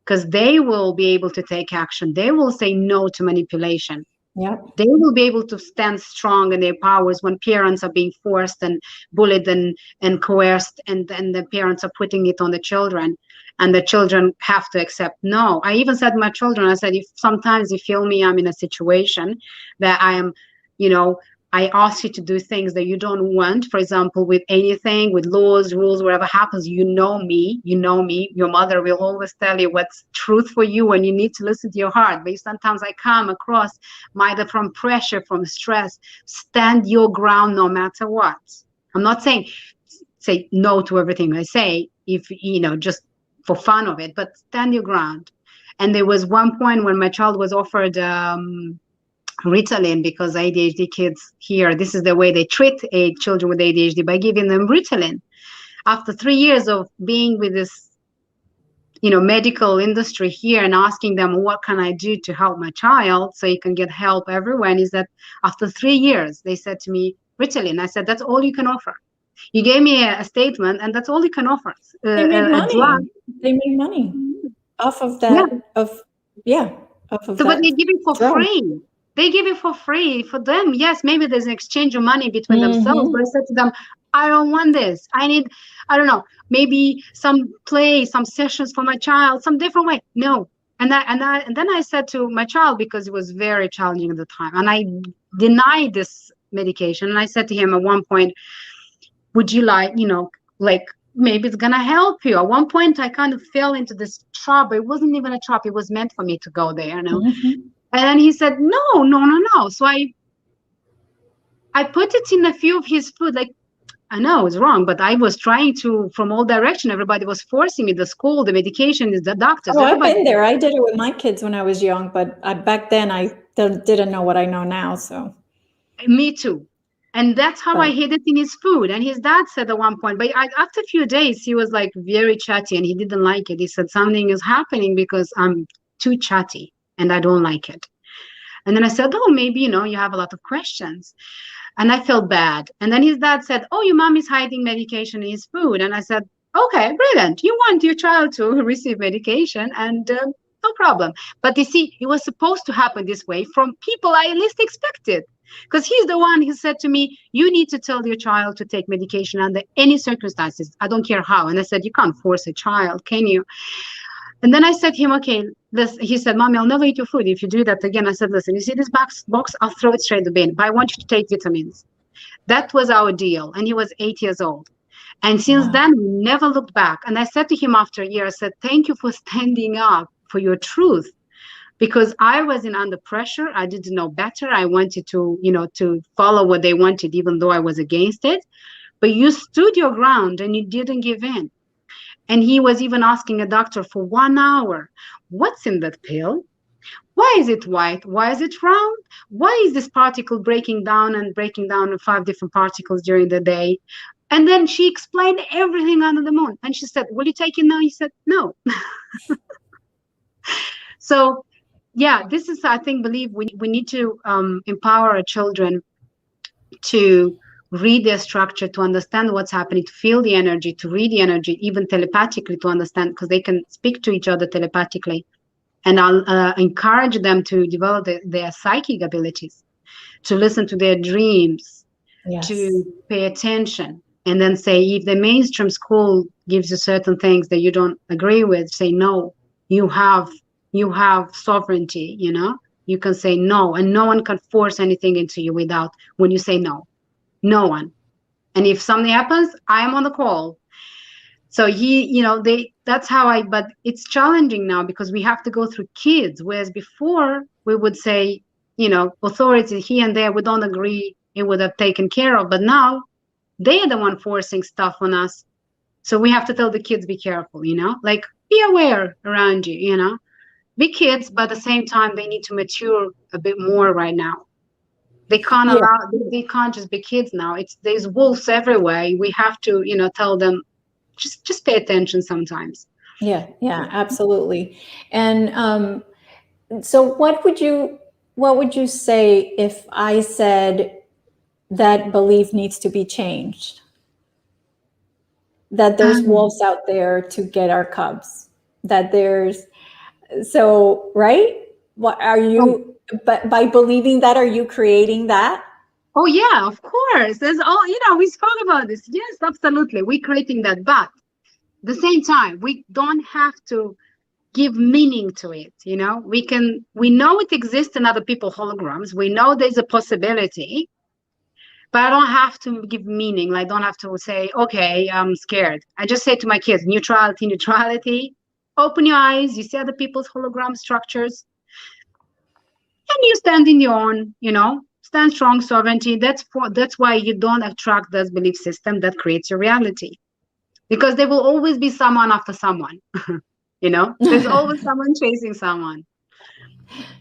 because they will be able to take action. They will say no to manipulation. Yeah. They will be able to stand strong in their powers when parents are being forced and bullied and coerced, and the parents are putting it on the children, and the children have to accept no. I even said to my children, I said, if sometimes you feel me, I'm in a situation that I am, I ask you to do things that you don't want, for example, with anything, with laws, rules, whatever happens, me, your mother will always tell you what's truth for you, and you need to listen to your heart. But sometimes I come across, either from pressure, from stress, stand your ground no matter what. I'm not saying say no to everything I say, if, just for fun of it, but stand your ground. And there was one point when my child was offered Ritalin, because ADHD kids here, this is the way they treat children with ADHD, by giving them Ritalin. After 3 years of being with this, medical industry here, and asking them, what can I do to help my child so you can get help everywhere? And is that after 3 years, they said to me, Ritalin. I said, that's all you can offer. You gave me a statement, and that's all you can offer. They made money. They made money off of that. So, but they give it for free. They give it for free for them. Yes, maybe there's an exchange of money between themselves, but I said to them, I don't want this. I need, I don't know, maybe some play, some sessions for my child, some different way. No. And then I said to my child, because it was very challenging at the time, and I denied this medication. And I said to him at one point, would you like, maybe it's gonna help you. At one point, I kind of fell into this trap. It wasn't even a trap. It was meant for me to go there, And then he said, no. So I put it in a few of his food. Like, I know it's wrong, but I was trying to, from all direction, everybody was forcing me, the school, the medication, the doctors. Oh, I've been there. I did it with my kids when I was young, but back then I didn't know what I know now. So me too. And that's how I hid it in his food. And his dad said at one point, but after a few days, he was like very chatty and he didn't like it. He said, something is happening because I'm too chatty and I don't like it. And then I said, oh, maybe, you have a lot of questions. And I felt bad. And then his dad said, oh, your mom is hiding medication in his food. And I said, okay, brilliant. You want your child to receive medication. And no problem. But you see, it was supposed to happen this way from people I least expected. Because he's the one who said to me, you need to tell your child to take medication under any circumstances. I don't care how. And I said, you can't force a child, can you? And then I said to him, okay, he said, Mommy, I'll never eat your food if you do that again. I said, listen, you see this box? I'll throw it straight in the bin, but I want you to take vitamins. That was our deal. And he was 8 years old. And since then, we never looked back. And I said to him after a year, I said, thank you for standing up for your truth. Because I was under pressure. I didn't know better. I wanted to, to follow what they wanted, even though I was against it. But you stood your ground and you didn't give in. And he was even asking a doctor for 1 hour, what's in that pill? Why is it white? Why is it round? Why is this particle breaking down in 5 different particles during the day? And then she explained everything under the moon. And she said, will you take it now? He said, no. So, yeah, this is, I think, we need to empower our children to read their structure, to understand what's happening, to feel the energy, to read the energy, even telepathically to understand, because they can speak to each other telepathically. And I'll encourage them to develop their psychic abilities, to listen to their dreams, to pay attention, and then say, if the mainstream school gives you certain things that you don't agree with, say no. You have sovereignty, you can say no, and no one can force anything into you when you say no. No one. And if something happens, I am on the call. So that's how but it's challenging now because we have to go through kids, whereas before we would say, authority here and there, we don't agree, it would have taken care of. But now they are the one forcing stuff on us. So we have to tell the kids, be careful, like be aware around you, be kids, but at the same time, they need to mature a bit more right now. They can't they can't just be kids now. There's wolves everywhere. We have to, tell them, just pay attention sometimes. Yeah, absolutely. And so what would you say if I said that belief needs to be changed? That there's wolves out there to get our cubs. That right? What are you, but by believing that, are you creating that? Oh yeah, of course. There's we spoke about this. Yes, absolutely. We're creating that, but at the same time, we don't have to give meaning to it. We know it exists in other people's holograms. We know there's a possibility, but I don't have to give meaning. I don't have to say, okay, I'm scared. I just say to my kids, neutrality. Open your eyes. You see other people's hologram structures, and you stand in your own, stand strong, sovereignty. That's why you don't attract this belief system that creates your reality, because there will always be someone after someone. There's always someone chasing someone,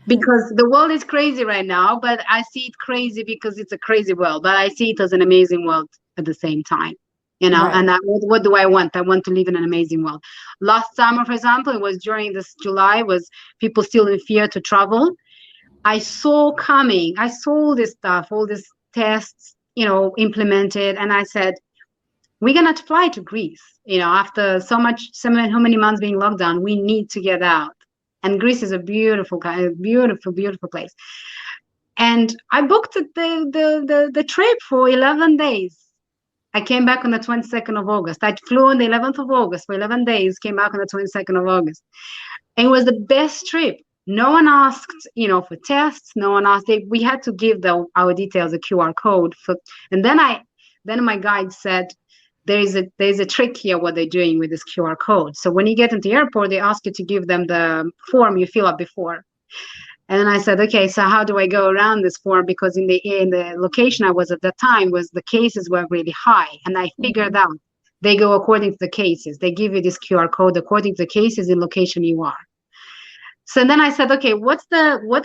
because the world is crazy right now, but I see it crazy because it's a crazy world, but I see it as an amazing world at the same time. Right. And what do I want? I want to live in an amazing world. Last summer, for example, it was during this July, was people still in fear to travel. I saw this stuff, all these tests, implemented. And I said, we're going to fly to Greece. After so many months being locked down, we need to get out. And Greece is a beautiful place. And I booked the trip for 11 days. I came back on the 22nd of August. I flew on the 11th of August for 11 days, came back on the 22nd of August. And it was the best trip. No one asked, for tests. No one asked. We had to give our details, a QR code. And then my guide said, there's a trick here, what they're doing with this QR code. So when you get into the airport, they ask you to give them the form you fill up before. And then I said, okay, so how do I go around this form? Because in the location I was at that time, the cases were really high. And I figured out they go according to the cases. They give you this QR code according to the cases in location you are. So then I said, okay, what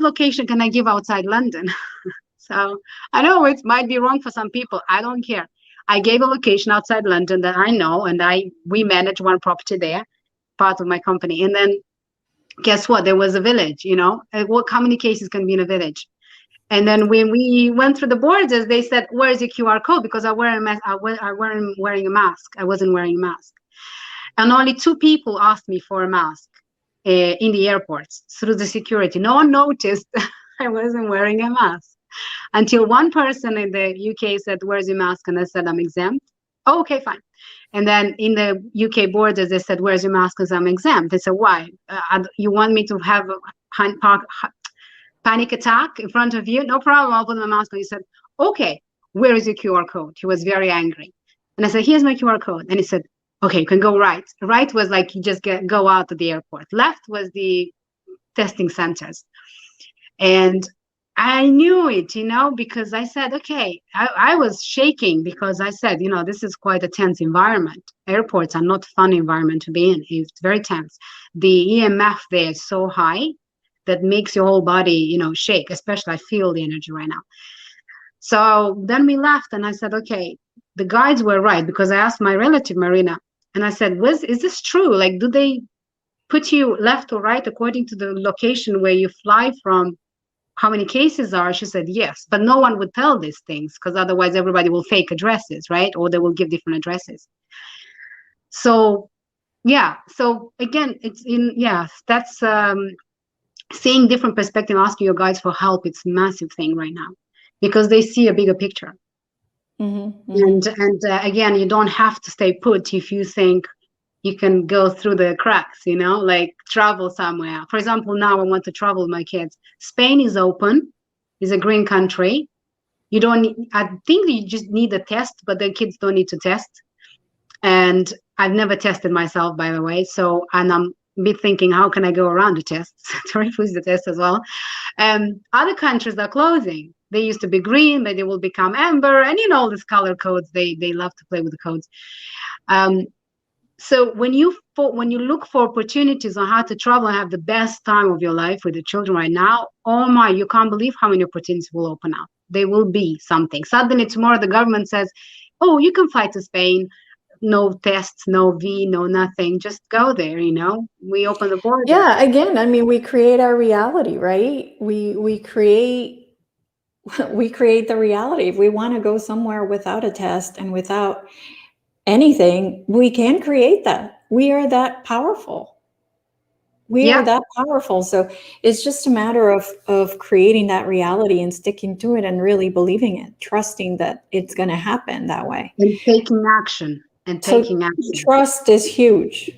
location can I give outside London? So I know it might be wrong for some people. I don't care. I gave a location outside London that I know, and we manage one property there, part of my company. And then guess what? There was a village, how many cases can be in a village? And then when we went through the borders, they said, where is your QR code? Because I wasn't wearing a mask. I wasn't wearing a mask. And only 2 people asked me for a mask. in the airports through the security. No one noticed I wasn't wearing a mask until one person in the UK said, "Where's your mask?" And I said, "I'm exempt." Oh, okay, fine. And then in the UK borders, they said, "Where's your mask?" Because I'm exempt. They said, "Why? You want me to have a panic attack in front of you? No problem. I'll put my mask on." He said, "Okay, where is your QR code?" He was very angry. And I said, "Here's my QR code." And he said, "Okay, you can go right." Right was like you just go out of the airport. Left was the testing centers. And I knew it, because I said, okay, I was shaking because I said, this is quite a tense environment. Airports are not fun environment to be in. It's very tense. The EMF there is so high that makes your whole body, shake, especially I feel the energy right now. So then we left and I said, okay, the guides were right, because I asked my relative, Marina, and I said, is this true? Like, do they put you left or right according to the location where you fly from? How many cases are? She said, yes, but no one would tell these things because otherwise everybody will fake addresses, right? Or they will give different addresses. So, yeah. So again, that's seeing different perspective, asking your guides for help. It's a massive thing right now because they see a bigger picture. Mm-hmm, mm-hmm. And again, you don't have to stay put if you think you can go through the cracks, like travel somewhere. For example, now I want to travel with my kids. Spain is open, is a green country. You don't need, I think you just need a test, but the kids don't need to test. And I've never tested myself, by the way. So, and I'm be thinking, how can I go around the tests to refuse the test as well? Other countries are closing. They used to be green, but they will become amber, and all these color codes. They love to play with the codes. So when you look for opportunities on how to travel and have the best time of your life with the children right now, oh my, you can't believe how many opportunities will open up. There will be something. Suddenly tomorrow the government says, oh, you can fly to Spain. No tests, no V, no nothing. Just go there, We open the border. Yeah, again, I mean, we create our reality, right? We create the reality. If we want to go somewhere without a test and without anything, we can create that. We are that powerful. We are that powerful. So it's just a matter of creating that reality and sticking to it and really believing it, trusting that it's going to happen that way. And taking action. Trust is huge.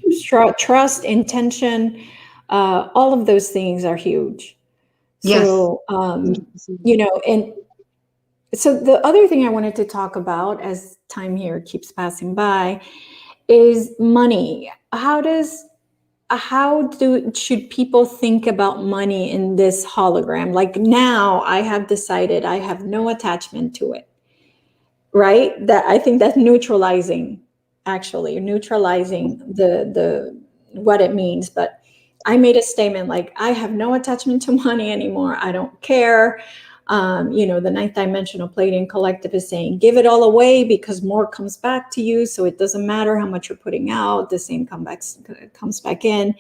Trust, intention, all of those things are huge. So, and so the other thing I wanted to talk about as time here keeps passing by is money. Should people think about money in this hologram? Like now I have decided I have no attachment to it, right? That I think that's neutralizing the what it means. But I made a statement like, I have no attachment to money anymore. I don't care. The ninth dimensional Pleiadian Collective is saying, give it all away because more comes back to you. So it doesn't matter how much you're putting out, the same comes back in.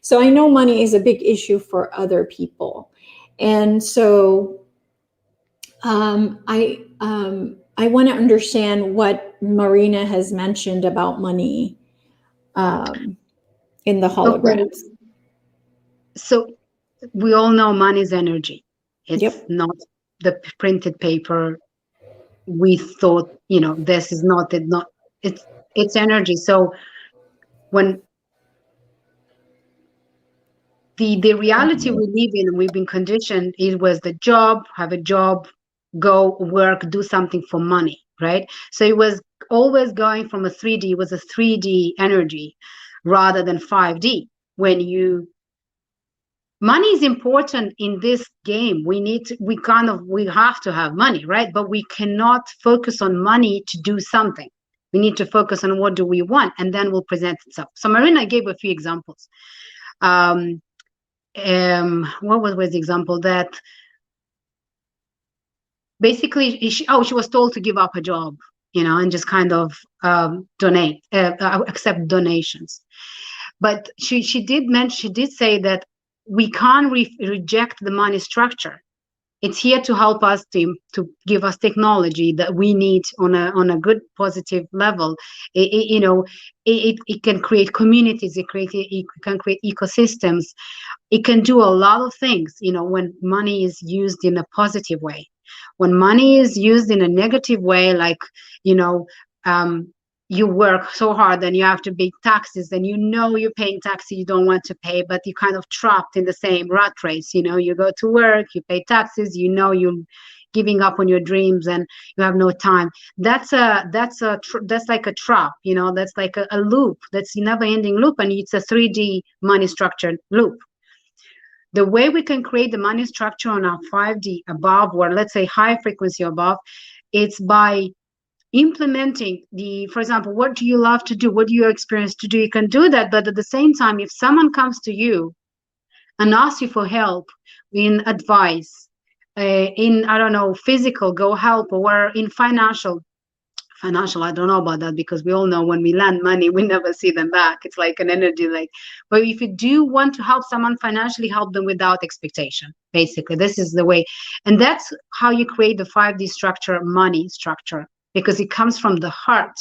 So I know money is a big issue for other people. And so I want to understand what Marina has mentioned about money in the holograms. Okay. So we all know money is energy. It's not the printed paper. We thought, this is not it. Not it's energy. So when the reality we live in, we've been conditioned. It was the job, have a job, go work, do something for money, right? So it was always going from a 3D. It was a 3D energy rather than 5D. Money is important in this game. We have to have money, right? But we cannot focus on money to do something. We need to focus on what do we want, and then we'll present itself. So Marina gave a few examples. What was the example that basically she was told to give up a job, and just kind of accept donations. But she did say that we can't reject the money structure. It's here to help us to give us technology that we need on a good positive level. It can create communities. It can create ecosystems. It can do a lot of things. When money is used in a positive way. When money is used in a negative way, like you work so hard and you have to pay taxes, and you're paying taxes you don't want to pay, but you're kind of trapped in the same rat race. You go to work, you pay taxes, you're giving up on your dreams, and you have no time. That's like a trap. That's like a loop. That's a never ending loop, and it's a 3D money structured loop. The way we can create the money structure on our 5D above, or let's say high frequency above, it's by implementing for example, what do you love to do? What do you experience to do? You can do that, but at the same time, if someone comes to you and asks you for help in advice, in, I don't know, physical, go help, or in financial, I don't know about that, because we all know when we lend money, we never see them back. It's like an energy, but if you do want to help someone financially, help them without expectation. Basically, this is the way. And that's how you create the 5D structure, money structure, because it comes from the heart,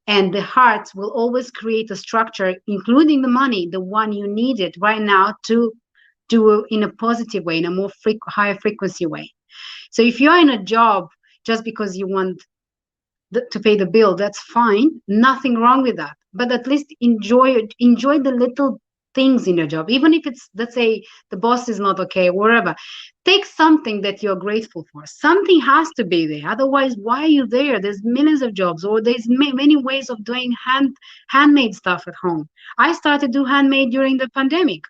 and the heart will always create a structure, including the money, the one you needed right now to do in a positive way, in a more higher frequency way. So if you're in a job just because you want to pay the bill, that's fine, nothing wrong with that, but at least enjoy the little things in your job, even if it's, let's say, the boss is not okay, whatever. Take something that you're grateful for. Something has to be there, otherwise why are you there? There's millions of jobs, or there's many ways of doing handmade stuff at home. I started to do handmade during the pandemic,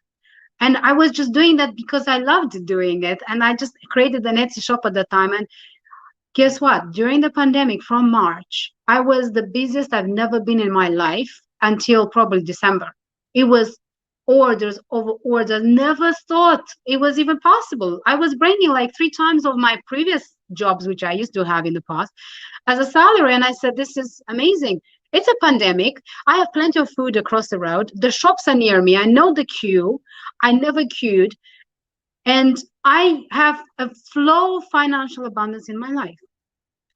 and I was just doing that because I loved doing it, and I just created an Etsy shop at the time. And guess what? During the pandemic, from March, I was the busiest I've never been in my life until probably December. It was orders over orders. Never thought it was even possible. I was bringing like 3 times of my previous jobs, which I used to have in the past, as a salary. And I said, this is amazing. It's a pandemic. I have plenty of food across the road. The shops are near me. I know the queue. I never queued. And I have a flow of financial abundance in my life.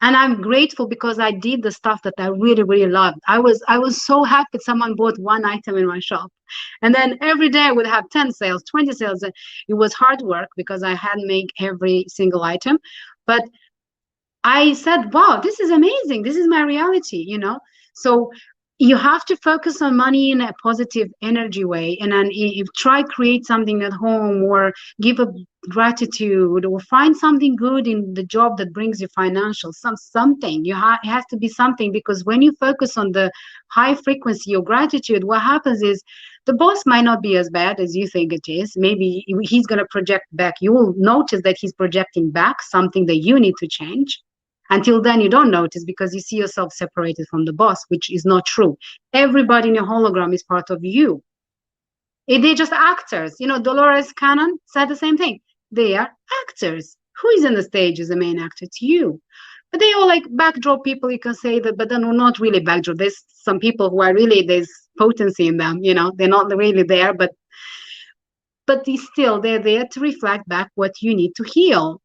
And I'm grateful because I did the stuff that I really, really loved. I was so happy someone bought one item in my shop. And then every day I would have 10 sales, 20 sales. It was hard work because I hadn't made every single item. But I said, wow, this is amazing. This is my reality, So you have to focus on money in a positive energy way. And then if try create something at home, or give a gratitude, or find something good in the job that brings you financial, something. It has to be something, because when you focus on the high frequency of gratitude, what happens is the boss might not be as bad as you think it is. Maybe he's going to project back. You will notice that he's projecting back something that you need to change. Until then, you don't notice, because you see yourself separated from the boss, which is not true. Everybody in your hologram is part of you. They're just actors. Dolores Cannon said the same thing. They are actors. Who is on the stage is the main actor? It's you. But they all like backdrop people, you can say that, but they're not really backdrop. There's some people who are really, there's potency in them, they're not really there, but they're there to reflect back what you need to heal.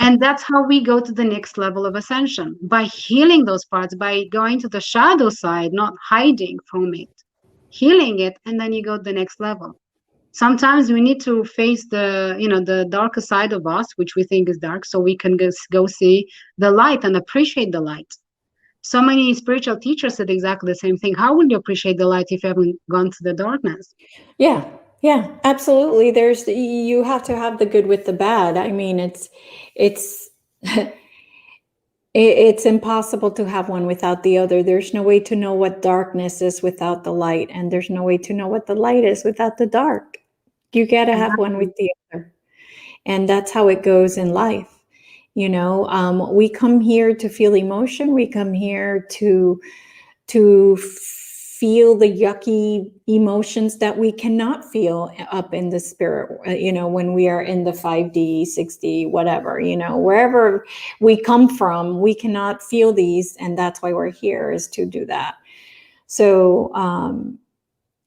And that's how we go to the next level of ascension, by healing those parts, by going to the shadow side, not hiding from it, healing it, and then you go to the next level. Sometimes we need to face the darker side of us, which we think is dark, so we can go see the light and appreciate the light. So many spiritual teachers said exactly the same thing. How would you appreciate the light if you haven't gone to the darkness? Yeah, absolutely. You have to have the good with the bad. I mean, it's it's impossible to have one without the other. There's no way to know what darkness is without the light, and there's no way to know what the light is without the dark. You got to have one with the other. And that's how it goes in life. We come here to feel emotion. We come here to feel the yucky emotions that we cannot feel up in the spirit, when we are in the 5D, 6D, whatever, wherever we come from, we cannot feel these. And that's why we're here, is to do that. So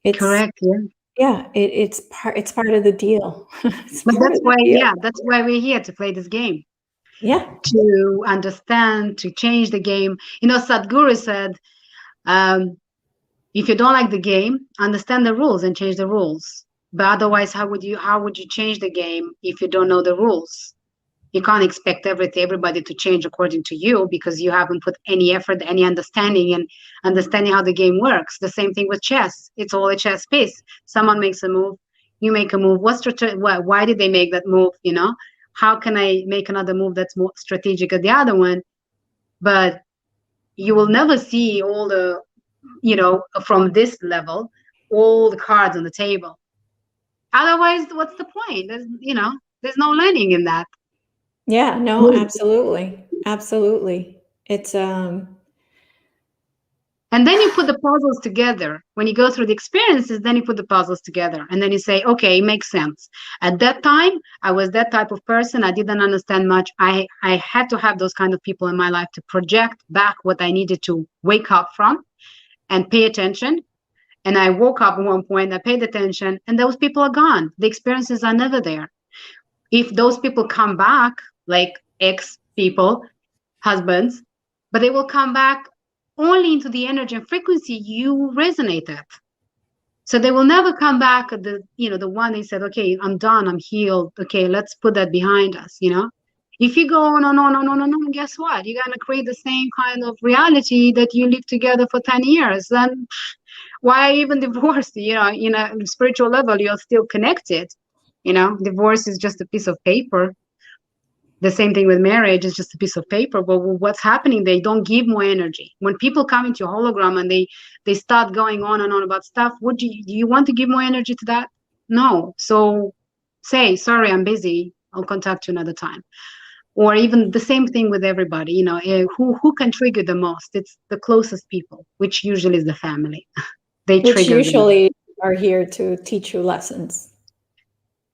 it's correct. Yeah. Yeah, it's part of the deal. It's But part of the deal. that's why we're here to play this game, Yeah. to understand, to change the game. You know, Sadhguru said, um, if you don't like the game, understand the rules and change the rules. But otherwise, how would you change the game if you don't know the rules? You can't expect everybody to change according to you, because you haven't put any effort, any understanding, and understanding how the game works. The same thing with chess. It's all a chess piece. Someone makes a move, you make a move. Why did they make that move? You know, how can I make another move that's more strategic at the other one? But you will never see all the, you know, from this level, all the cards on the table. Otherwise, what's the point? There's no learning in that. Yeah, no, absolutely. Absolutely. It's And then you put the puzzles together. When you go through the experiences, then you put the puzzles together. And then you say, okay, it makes sense. At that time, I was that type of person. I didn't understand much. I had to have those kind of people in my life to project back what I needed to wake up from and pay attention. And I woke up at one point, I paid attention, and those people are gone. The experiences are never there. If those people come back, like ex people, husbands, but they will come back only into the energy and frequency you resonate at. So they will never come back at the one they said, okay, I'm done, I'm healed. Okay, let's put that behind us, you know? If you go on, guess what? You're gonna create the same kind of reality that you live together for 10 years. Then why even divorce? You know, in a spiritual level, you're still connected. You know, divorce is just a piece of paper. The same thing with marriage, is just a piece of paper. But what's happening, they don't give more energy. When people come into a hologram and they start going on and on about stuff, do you want to give more energy to that? No. So say, sorry, I'm busy, I'll contact you another time. Or even the same thing with everybody, you know, who can trigger the most? It's the closest people, which usually is the family. They which trigger them. usually are here to teach you lessons.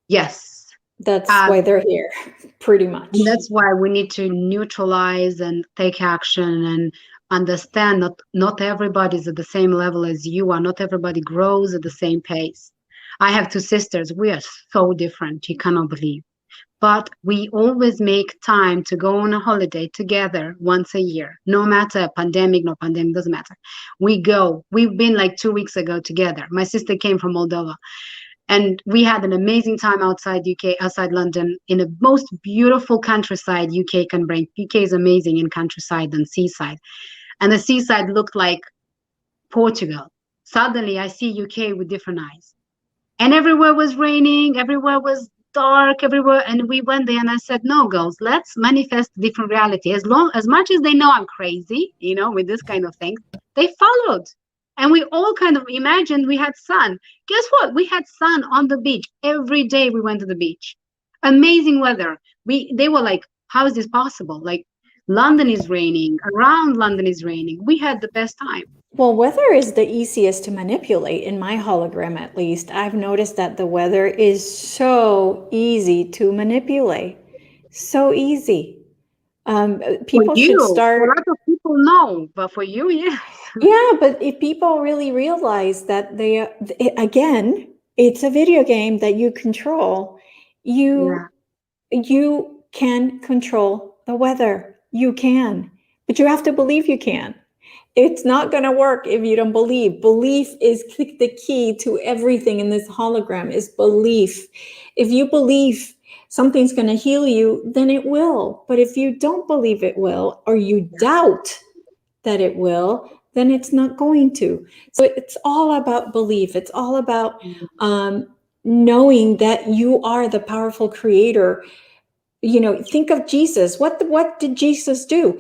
Yes. That's why they're here, pretty much. And that's why we need to neutralize and take action and understand that not everybody's at the same level as you are. Not everybody grows at the same pace. I have two sisters. We are so different. You cannot believe. But we always make time to go on a holiday together once a year. No matter pandemic, no pandemic, doesn't matter. We go. We've been like 2 weeks ago together. My sister came from Moldova. And we had an amazing time outside UK, outside London, in the most beautiful countryside UK can bring. UK is amazing in countryside and seaside. And the seaside looked like Portugal. Suddenly I see UK with different eyes. And everywhere was raining, everywhere was dark, everywhere. And we went there and I said, no, girls, let's manifest a different reality. As much as they know I'm crazy, you know, with this kind of thing, they followed. And we all kind of imagined we had sun. Guess what? We had sun on the beach. Every day we went to the beach. Amazing weather. They were like, how is this possible? Like, London is raining, around London is raining. We had the best time. Well, weather is the easiest to manipulate in my hologram, at least. I've noticed that the weather is so easy to manipulate. So easy. People should start. A lot of people know, but for you, yeah. Yeah, but if people really realize that again, it's a video game that you control, you can control the weather. You can, but you have to believe you can. It's not going to work if you don't believe. Belief is the key to everything in this hologram, is belief. If you believe something's going to heal you, then it will. But if you don't believe it will, or you doubt that it will, then it's not going to. So it's all about belief. It's all about knowing that you are the powerful creator. You know, think of Jesus. What did Jesus do?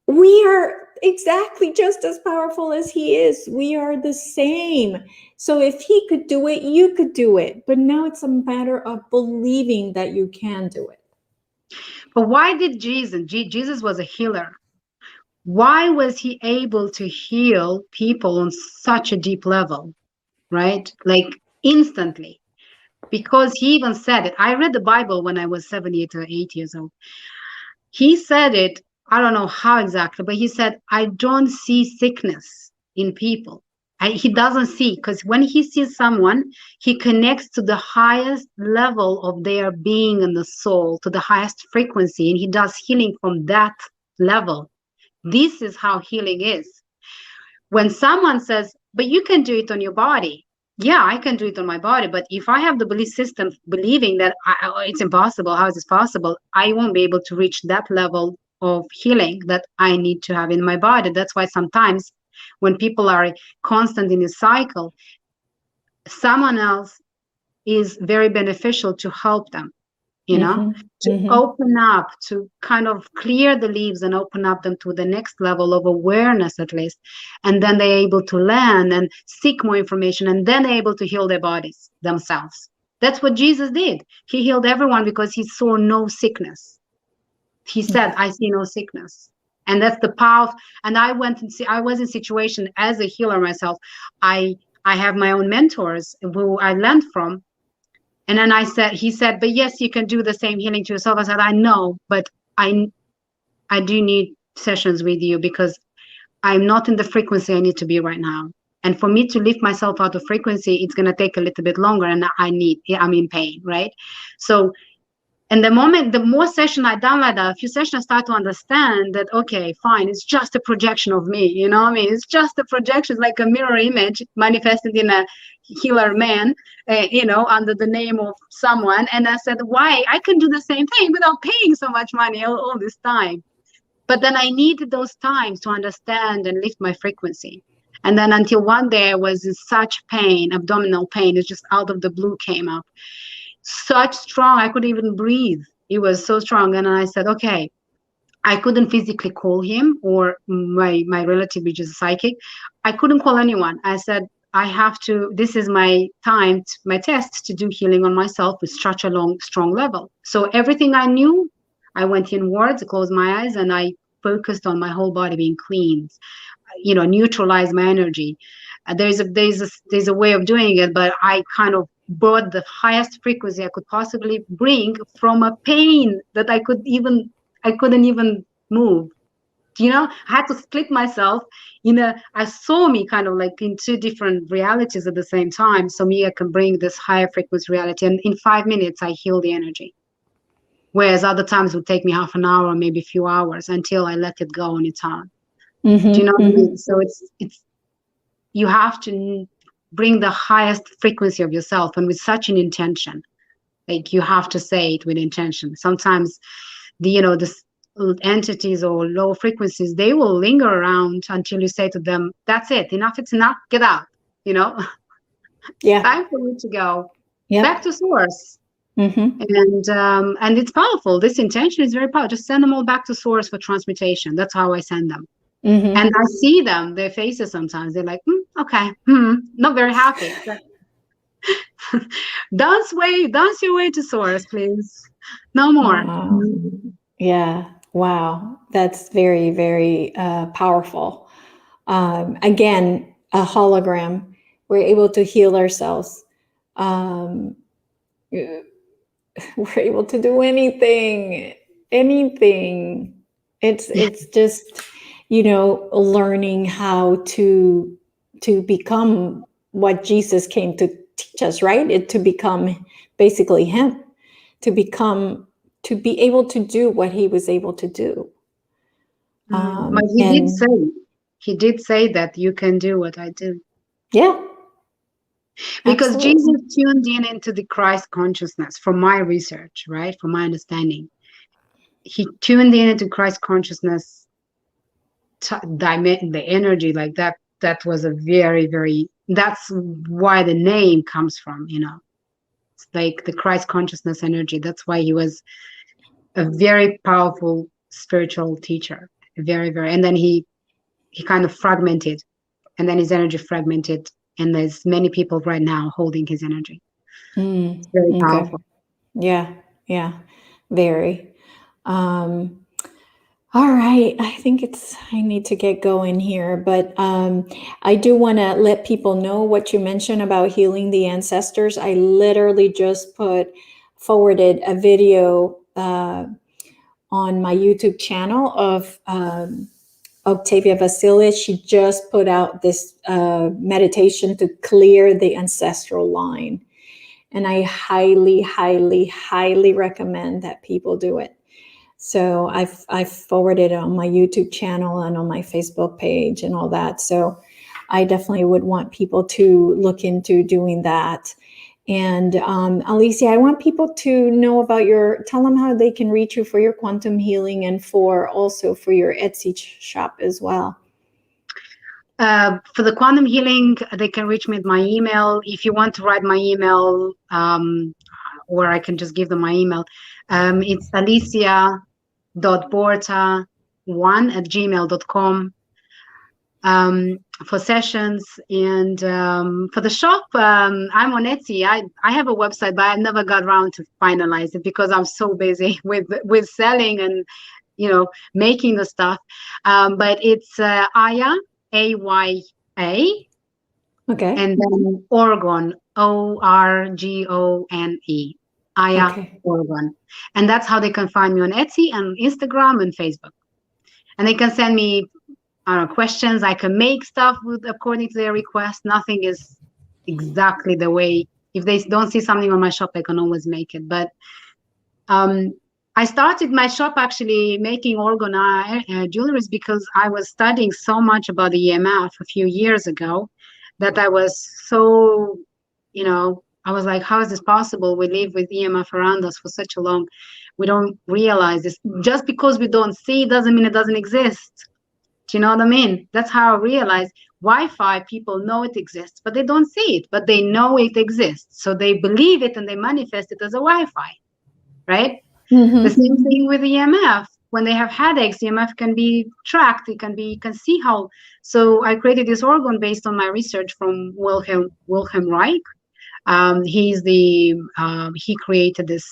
We are exactly just as powerful as he is. We are the same. So if he could do it, you could do it. But now it's a matter of believing that you can do it. But why did Jesus was a healer. Why was he able to heal people on such a deep level, right? Like instantly. Because he even said it. I read the Bible when I was 7 or 8 years old. He said it, I don't know how exactly, but he said, I don't see sickness in people. He doesn't see, because when he sees someone, he connects to the highest level of their being and the soul, to the highest frequency, and he does healing from that level. This is how healing is. When someone says, but you can do it on your body. Yeah, I can do it on my body. But if I have the belief system believing that it's impossible, how is this possible? I won't be able to reach that level of healing that I need to have in my body. That's why sometimes when people are constant in a cycle, someone else is very beneficial to help them, to open up, to kind of clear the leaves and open up them to the next level of awareness, at least. And then they're able to learn and seek more information, and then they're able to heal their bodies themselves. That's what Jesus did. He healed everyone because he saw no sickness. He said, I see no sickness. And that's the power. And I was in situation as a healer myself. I have my own mentors who I learned from. And then he said, but yes, you can do the same healing to yourself. I said, I know, but I do need sessions with you because I'm not in the frequency I need to be right now. And for me to lift myself out of frequency, it's going to take a little bit longer, and I'm in pain, right? So, and the more session I done like that, a few sessions, I start to understand that, okay, fine, it's just a projection of me, it's just a projection, like a mirror image manifested in a healer man, under the name of someone. And I said, why? I can do the same thing without paying so much money all this time. But then I needed those times to understand and lift my frequency. And then until one day I was in such pain, abdominal pain, it just out of the blue came up. Such strong, I couldn't even breathe. It was so strong. And I said, okay, I couldn't physically call him or my relative, which is a psychic. I couldn't call anyone. I said, this is my time, my test to do healing on myself with such a strong level. So everything I knew, I went inwards, closed my eyes, and I focused on my whole body being clean, neutralize my energy. There's a way of doing it, but I kind of brought the highest frequency I could possibly bring from a pain that I couldn't even move. I had to split myself I saw me kind of like in two different realities at the same time. So I can bring this higher frequency reality, and in 5 minutes I heal the energy. Whereas other times it would take me half an hour, maybe a few hours until I let it go on its own. Do you know what I mean? So it's you have to bring the highest frequency of yourself, and with such an intention. Like, you have to say it with intention. Sometimes the entities or low frequencies, they will linger around until you say to them, that's it, enough, it's enough, get out. Yeah. Time for you to go back to source. And it's powerful. This intention is very powerful. Just send them all back to source for transmutation. That's how I send them. And I see them, their faces sometimes. They're like, okay, not very happy. Dance your way to source, please. No more. Yeah. Wow. That's very, very powerful. Again, a hologram. We're able to heal ourselves. We're able to do anything. It's just, learning how to become what Jesus came to teach us, right? To become basically him, to be able to do what he was able to do. But he did say that you can do what I do. Yeah. Because Absolutely. Jesus tuned into the Christ consciousness, from my research, right? From my understanding. He tuned into Christ consciousness, the energy like that. That was a very, very, that's why the name comes from, It's like the Christ consciousness energy. That's why he was a very powerful spiritual teacher. Very, very. And then he kind of fragmented, and then his energy fragmented. And there's many people right now holding his energy. It's very powerful. Yeah. Very. All right. I think I need to get going here, but I do want to let people know what you mentioned about healing the ancestors. I literally just forwarded a video on my YouTube channel of Octavia Vasilis, she just put out this meditation to clear the ancestral line. And I highly, highly, highly recommend that people do it. So I've forwarded it on my YouTube channel and on my Facebook page and all that. So I definitely would want people to look into doing that. And Alicia, I want people to know about tell them how they can reach you for your quantum healing and also for your Etsy shop as well. For the quantum healing, they can reach me at my email. If you want to write my email, or I can just give them my email. It's Alicia.borta1 @gmail.com. For sessions and for the shop, I'm on Etsy. I have a website, but I never got around to finalize it because I'm so busy with selling and making the stuff. But it's Aya, AYA, okay, and then Orgone, ORGONE, Aya, okay. Orgone, and that's how they can find me on Etsy and Instagram and Facebook. And they can send me questions. I can make stuff according to their request. Nothing is exactly the way. If they don't see something on my shop, I can always make it. But I started my shop actually making orgone jewelry because I was studying so much about the EMF a few years ago that I was so, I was like, how is this possible? We live with EMF around us for such a long. We don't realize this. Just because we don't see doesn't mean it doesn't exist. Do you know what I mean? That's how I realized Wi-Fi, people know it exists, but they don't see it, but they know it exists. So they believe it and they manifest it as a Wi-Fi, right? Mm-hmm. The same thing with EMF. When they have headaches, EMF can be tracked. You can see how. So I created this orgone based on my research from Wilhelm Reich. He created this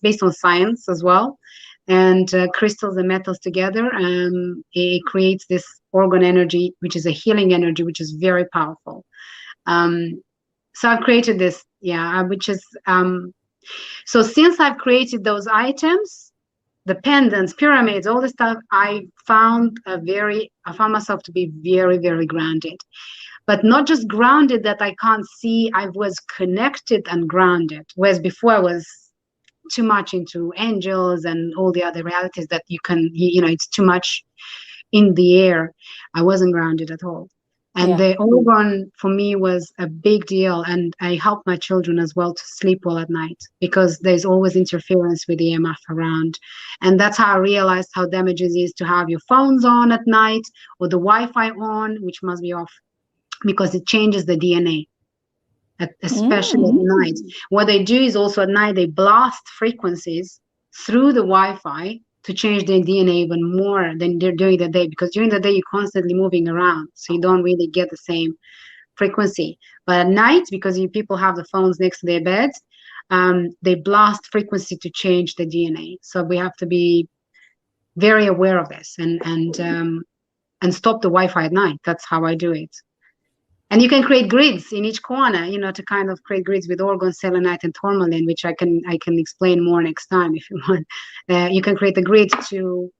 based on science as well. And crystals and metals together, it creates this orgone energy, which is a healing energy, which is very powerful. So I've created this, which is, so since I've created those items, the pendants, pyramids, all this stuff, I found myself to be very, very grounded. But not just grounded that I can't see, I was connected and grounded, whereas before I was too much into angels and all the other realities that it's too much in the air. I wasn't grounded at all. And the orgone for me was a big deal. And I help my children as well to sleep well at night because there's always interference with the EMF around. And that's how I realized how damaging it is to have your phones on at night or the Wi-Fi on, which must be off, because it changes the DNA. Especially at night. What they do is also at night, they blast frequencies through the Wi-Fi to change their DNA even more than they're during the day, because during the day, you're constantly moving around. So you don't really get the same frequency. But at night, because people have the phones next to their beds, they blast frequency to change the DNA. So we have to be very aware of this and stop the Wi-Fi at night. That's how I do it. And you can create grids in each corner, to kind of create grids with orgone, selenite, and tourmaline, which I can explain more next time if you want. You can create a grid to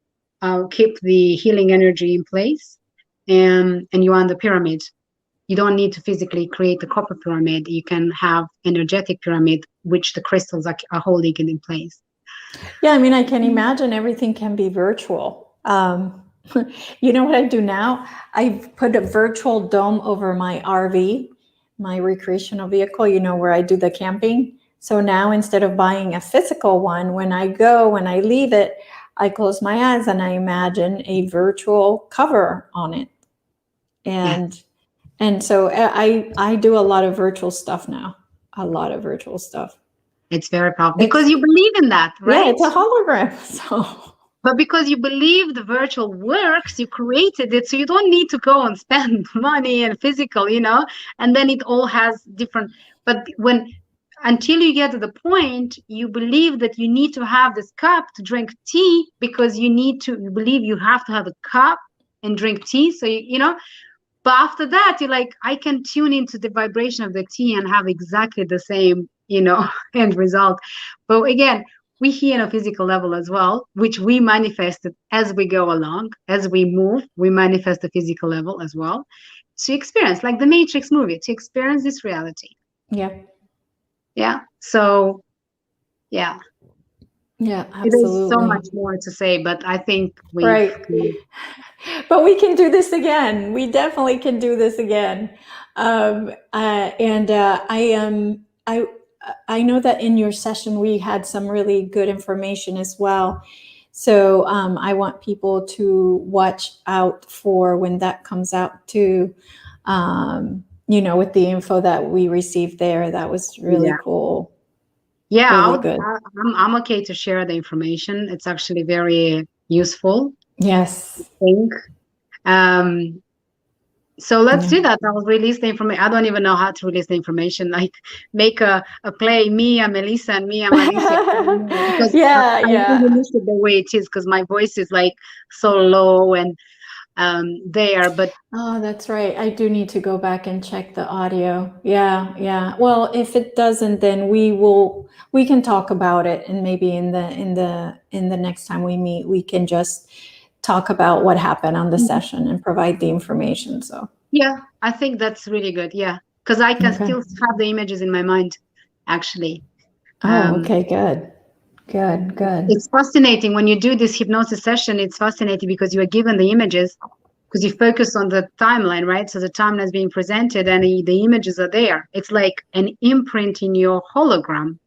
keep the healing energy in place, and you are on the pyramid. You don't need to physically create a copper pyramid. You can have energetic pyramid, which the crystals are holding it in place. Yeah, I mean, I can imagine everything can be virtual. You know what I do now? I've put a virtual dome over my RV, my recreational vehicle, where I do the camping. So now instead of buying a physical one, when I leave it, I close my eyes and I imagine a virtual cover on it. And so I do a lot of virtual stuff now, a lot of virtual stuff. It's very powerful because you believe in that, right? Yeah, it's a hologram. So. But because you believe the virtual works, you created it, so you don't need to go and spend money and physical, and then it all has different. But until you get to the point, you believe that you need to have this cup to drink tea because you believe you have to have a cup and drink tea. So, but after that, you're like, I can tune into the vibration of the tea and have exactly the same, end result. But again, we hear on a physical level as well, which we manifested as we go along, as we move, we manifest the physical level as well. To experience, like the Matrix movie, to experience this reality. Yeah. Yeah. So, yeah. Yeah, It is so absolutely. much more to say, but I think we've. Right. But we can do this again. We definitely can do this again. And I know that in your session we had some really good information as well. So I want people to watch out for when that comes out too. With the info that we received there, that was really cool. Yeah, Really good. I'm okay to share the information. It's actually very useful, Yes. I think. So let's do that. I'll release the information. I don't even know how to release the information. Like make a play, me, I'm Melissa, and me, I'm Alicia. Because Yeah, I yeah. really miss it the way it is, because my voice is like so low and there. But Oh, that's right. I do need to go back and check the audio. Yeah, yeah. Well, if it doesn't, then we can talk about it, and maybe in the next time we meet, we can just talk about what happened on the session and provide the information. So yeah, I think that's really good. Yeah, because I can okay. still have the images in my mind, actually. Oh, okay, good. Good, good. It's fascinating when you do this hypnosis session. It's fascinating because you are given the images, because you focus on the timeline, right? So the timeline is being presented and the images are there. It's like an imprint in your hologram.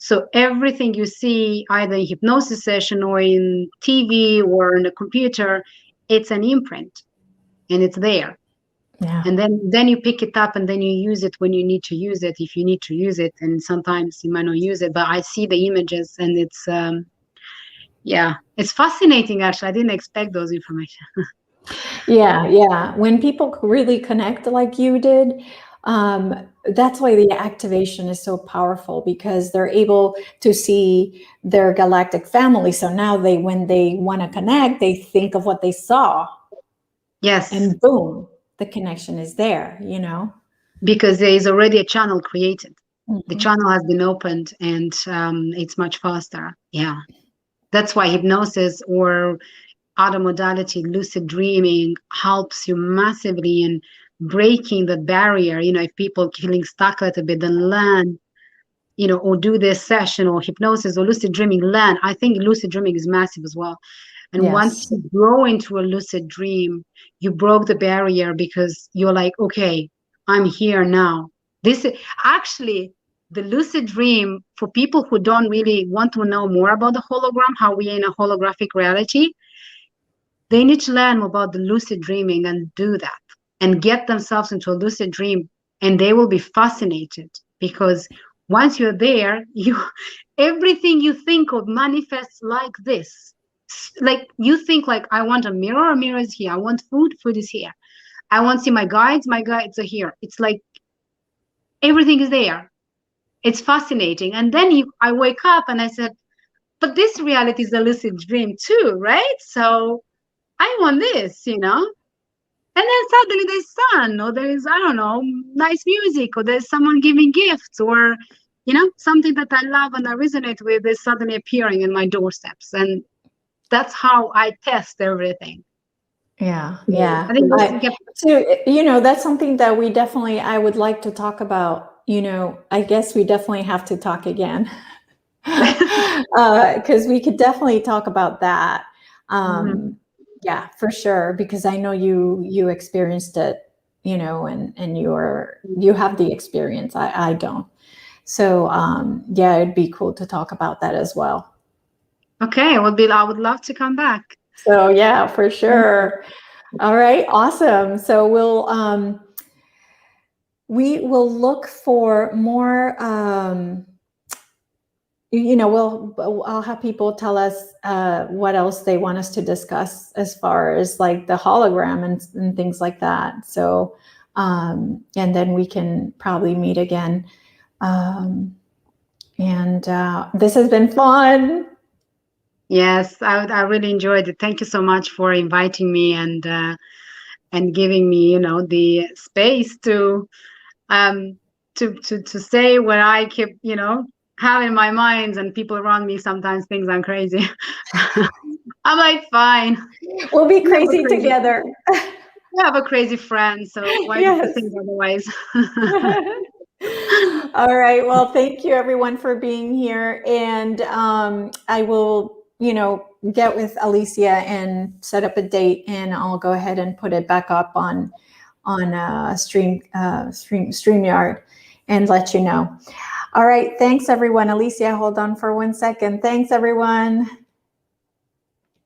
So everything you see either in hypnosis session or in TV or in the computer, it's an imprint and it's there. Yeah. And then you pick it up and then you use it when you need to use it, if you need to use it. And sometimes you might not use it, but I see the images and it's yeah, it's fascinating. Actually, I didn't expect those information. Yeah, yeah. When people really connect like you did, that's why the activation is so powerful, because they're able to see their galactic family. So now when they want to connect, they think of what they saw, Yes, and boom, the connection is there, because there is already a channel created. The Mhm. channel has been opened and it's much faster. Yeah, that's why hypnosis or other modality, lucid dreaming, helps you massively in breaking the barrier. If people feeling stuck a little bit, then learn, or do this session or hypnosis or lucid dreaming, learn. I think lucid dreaming is massive as well. And once Yes. you grow into a lucid dream, you broke the barrier, because you're like, okay, I'm here now. This is actually the lucid dream, for people who don't really want to know more about the hologram, how we are in a holographic reality. They need to learn about the lucid dreaming and do that and get themselves into a lucid dream, and they will be fascinated, because once you're there, everything you think of manifests like this. Like you think like, I want a mirror is here. I want food is here. I want to see my guides are here. It's like everything is there. It's fascinating. And then I wake up and I said, but this reality is a lucid dream too, right? So I want this, And then suddenly there's sun, or there is, I don't know, nice music, or there's someone giving gifts, or, something that I love and I resonate with is suddenly appearing in my doorsteps. And that's how I test everything. Yeah, So yeah. I think That's something that I would like to talk about. I guess we definitely have to talk again. Because we could definitely talk about that. Yeah, for sure. Because I know you experienced it, and you have the experience. I don't. So yeah, it'd be cool to talk about that as well. Okay, I would love to come back. So yeah, for sure. All right, awesome. So we will look for more. I'll have people tell us what else they want us to discuss as far as like the hologram and things like that. So, and then we can probably meet again. And this has been fun. Yes, I really enjoyed it. Thank you so much for inviting me and giving me, the space to say what I keep, have in my mind, and people around me sometimes think I'm crazy. I'm like, fine. We'll be crazy together. We have a crazy friend, so why do you think otherwise? All right. Well, thank you everyone for being here. And I will, get with Alicia and set up a date, and I'll go ahead and put it back up on StreamYard and let you know. All right. Thanks everyone. Alicia, hold on for 1 second. Thanks everyone.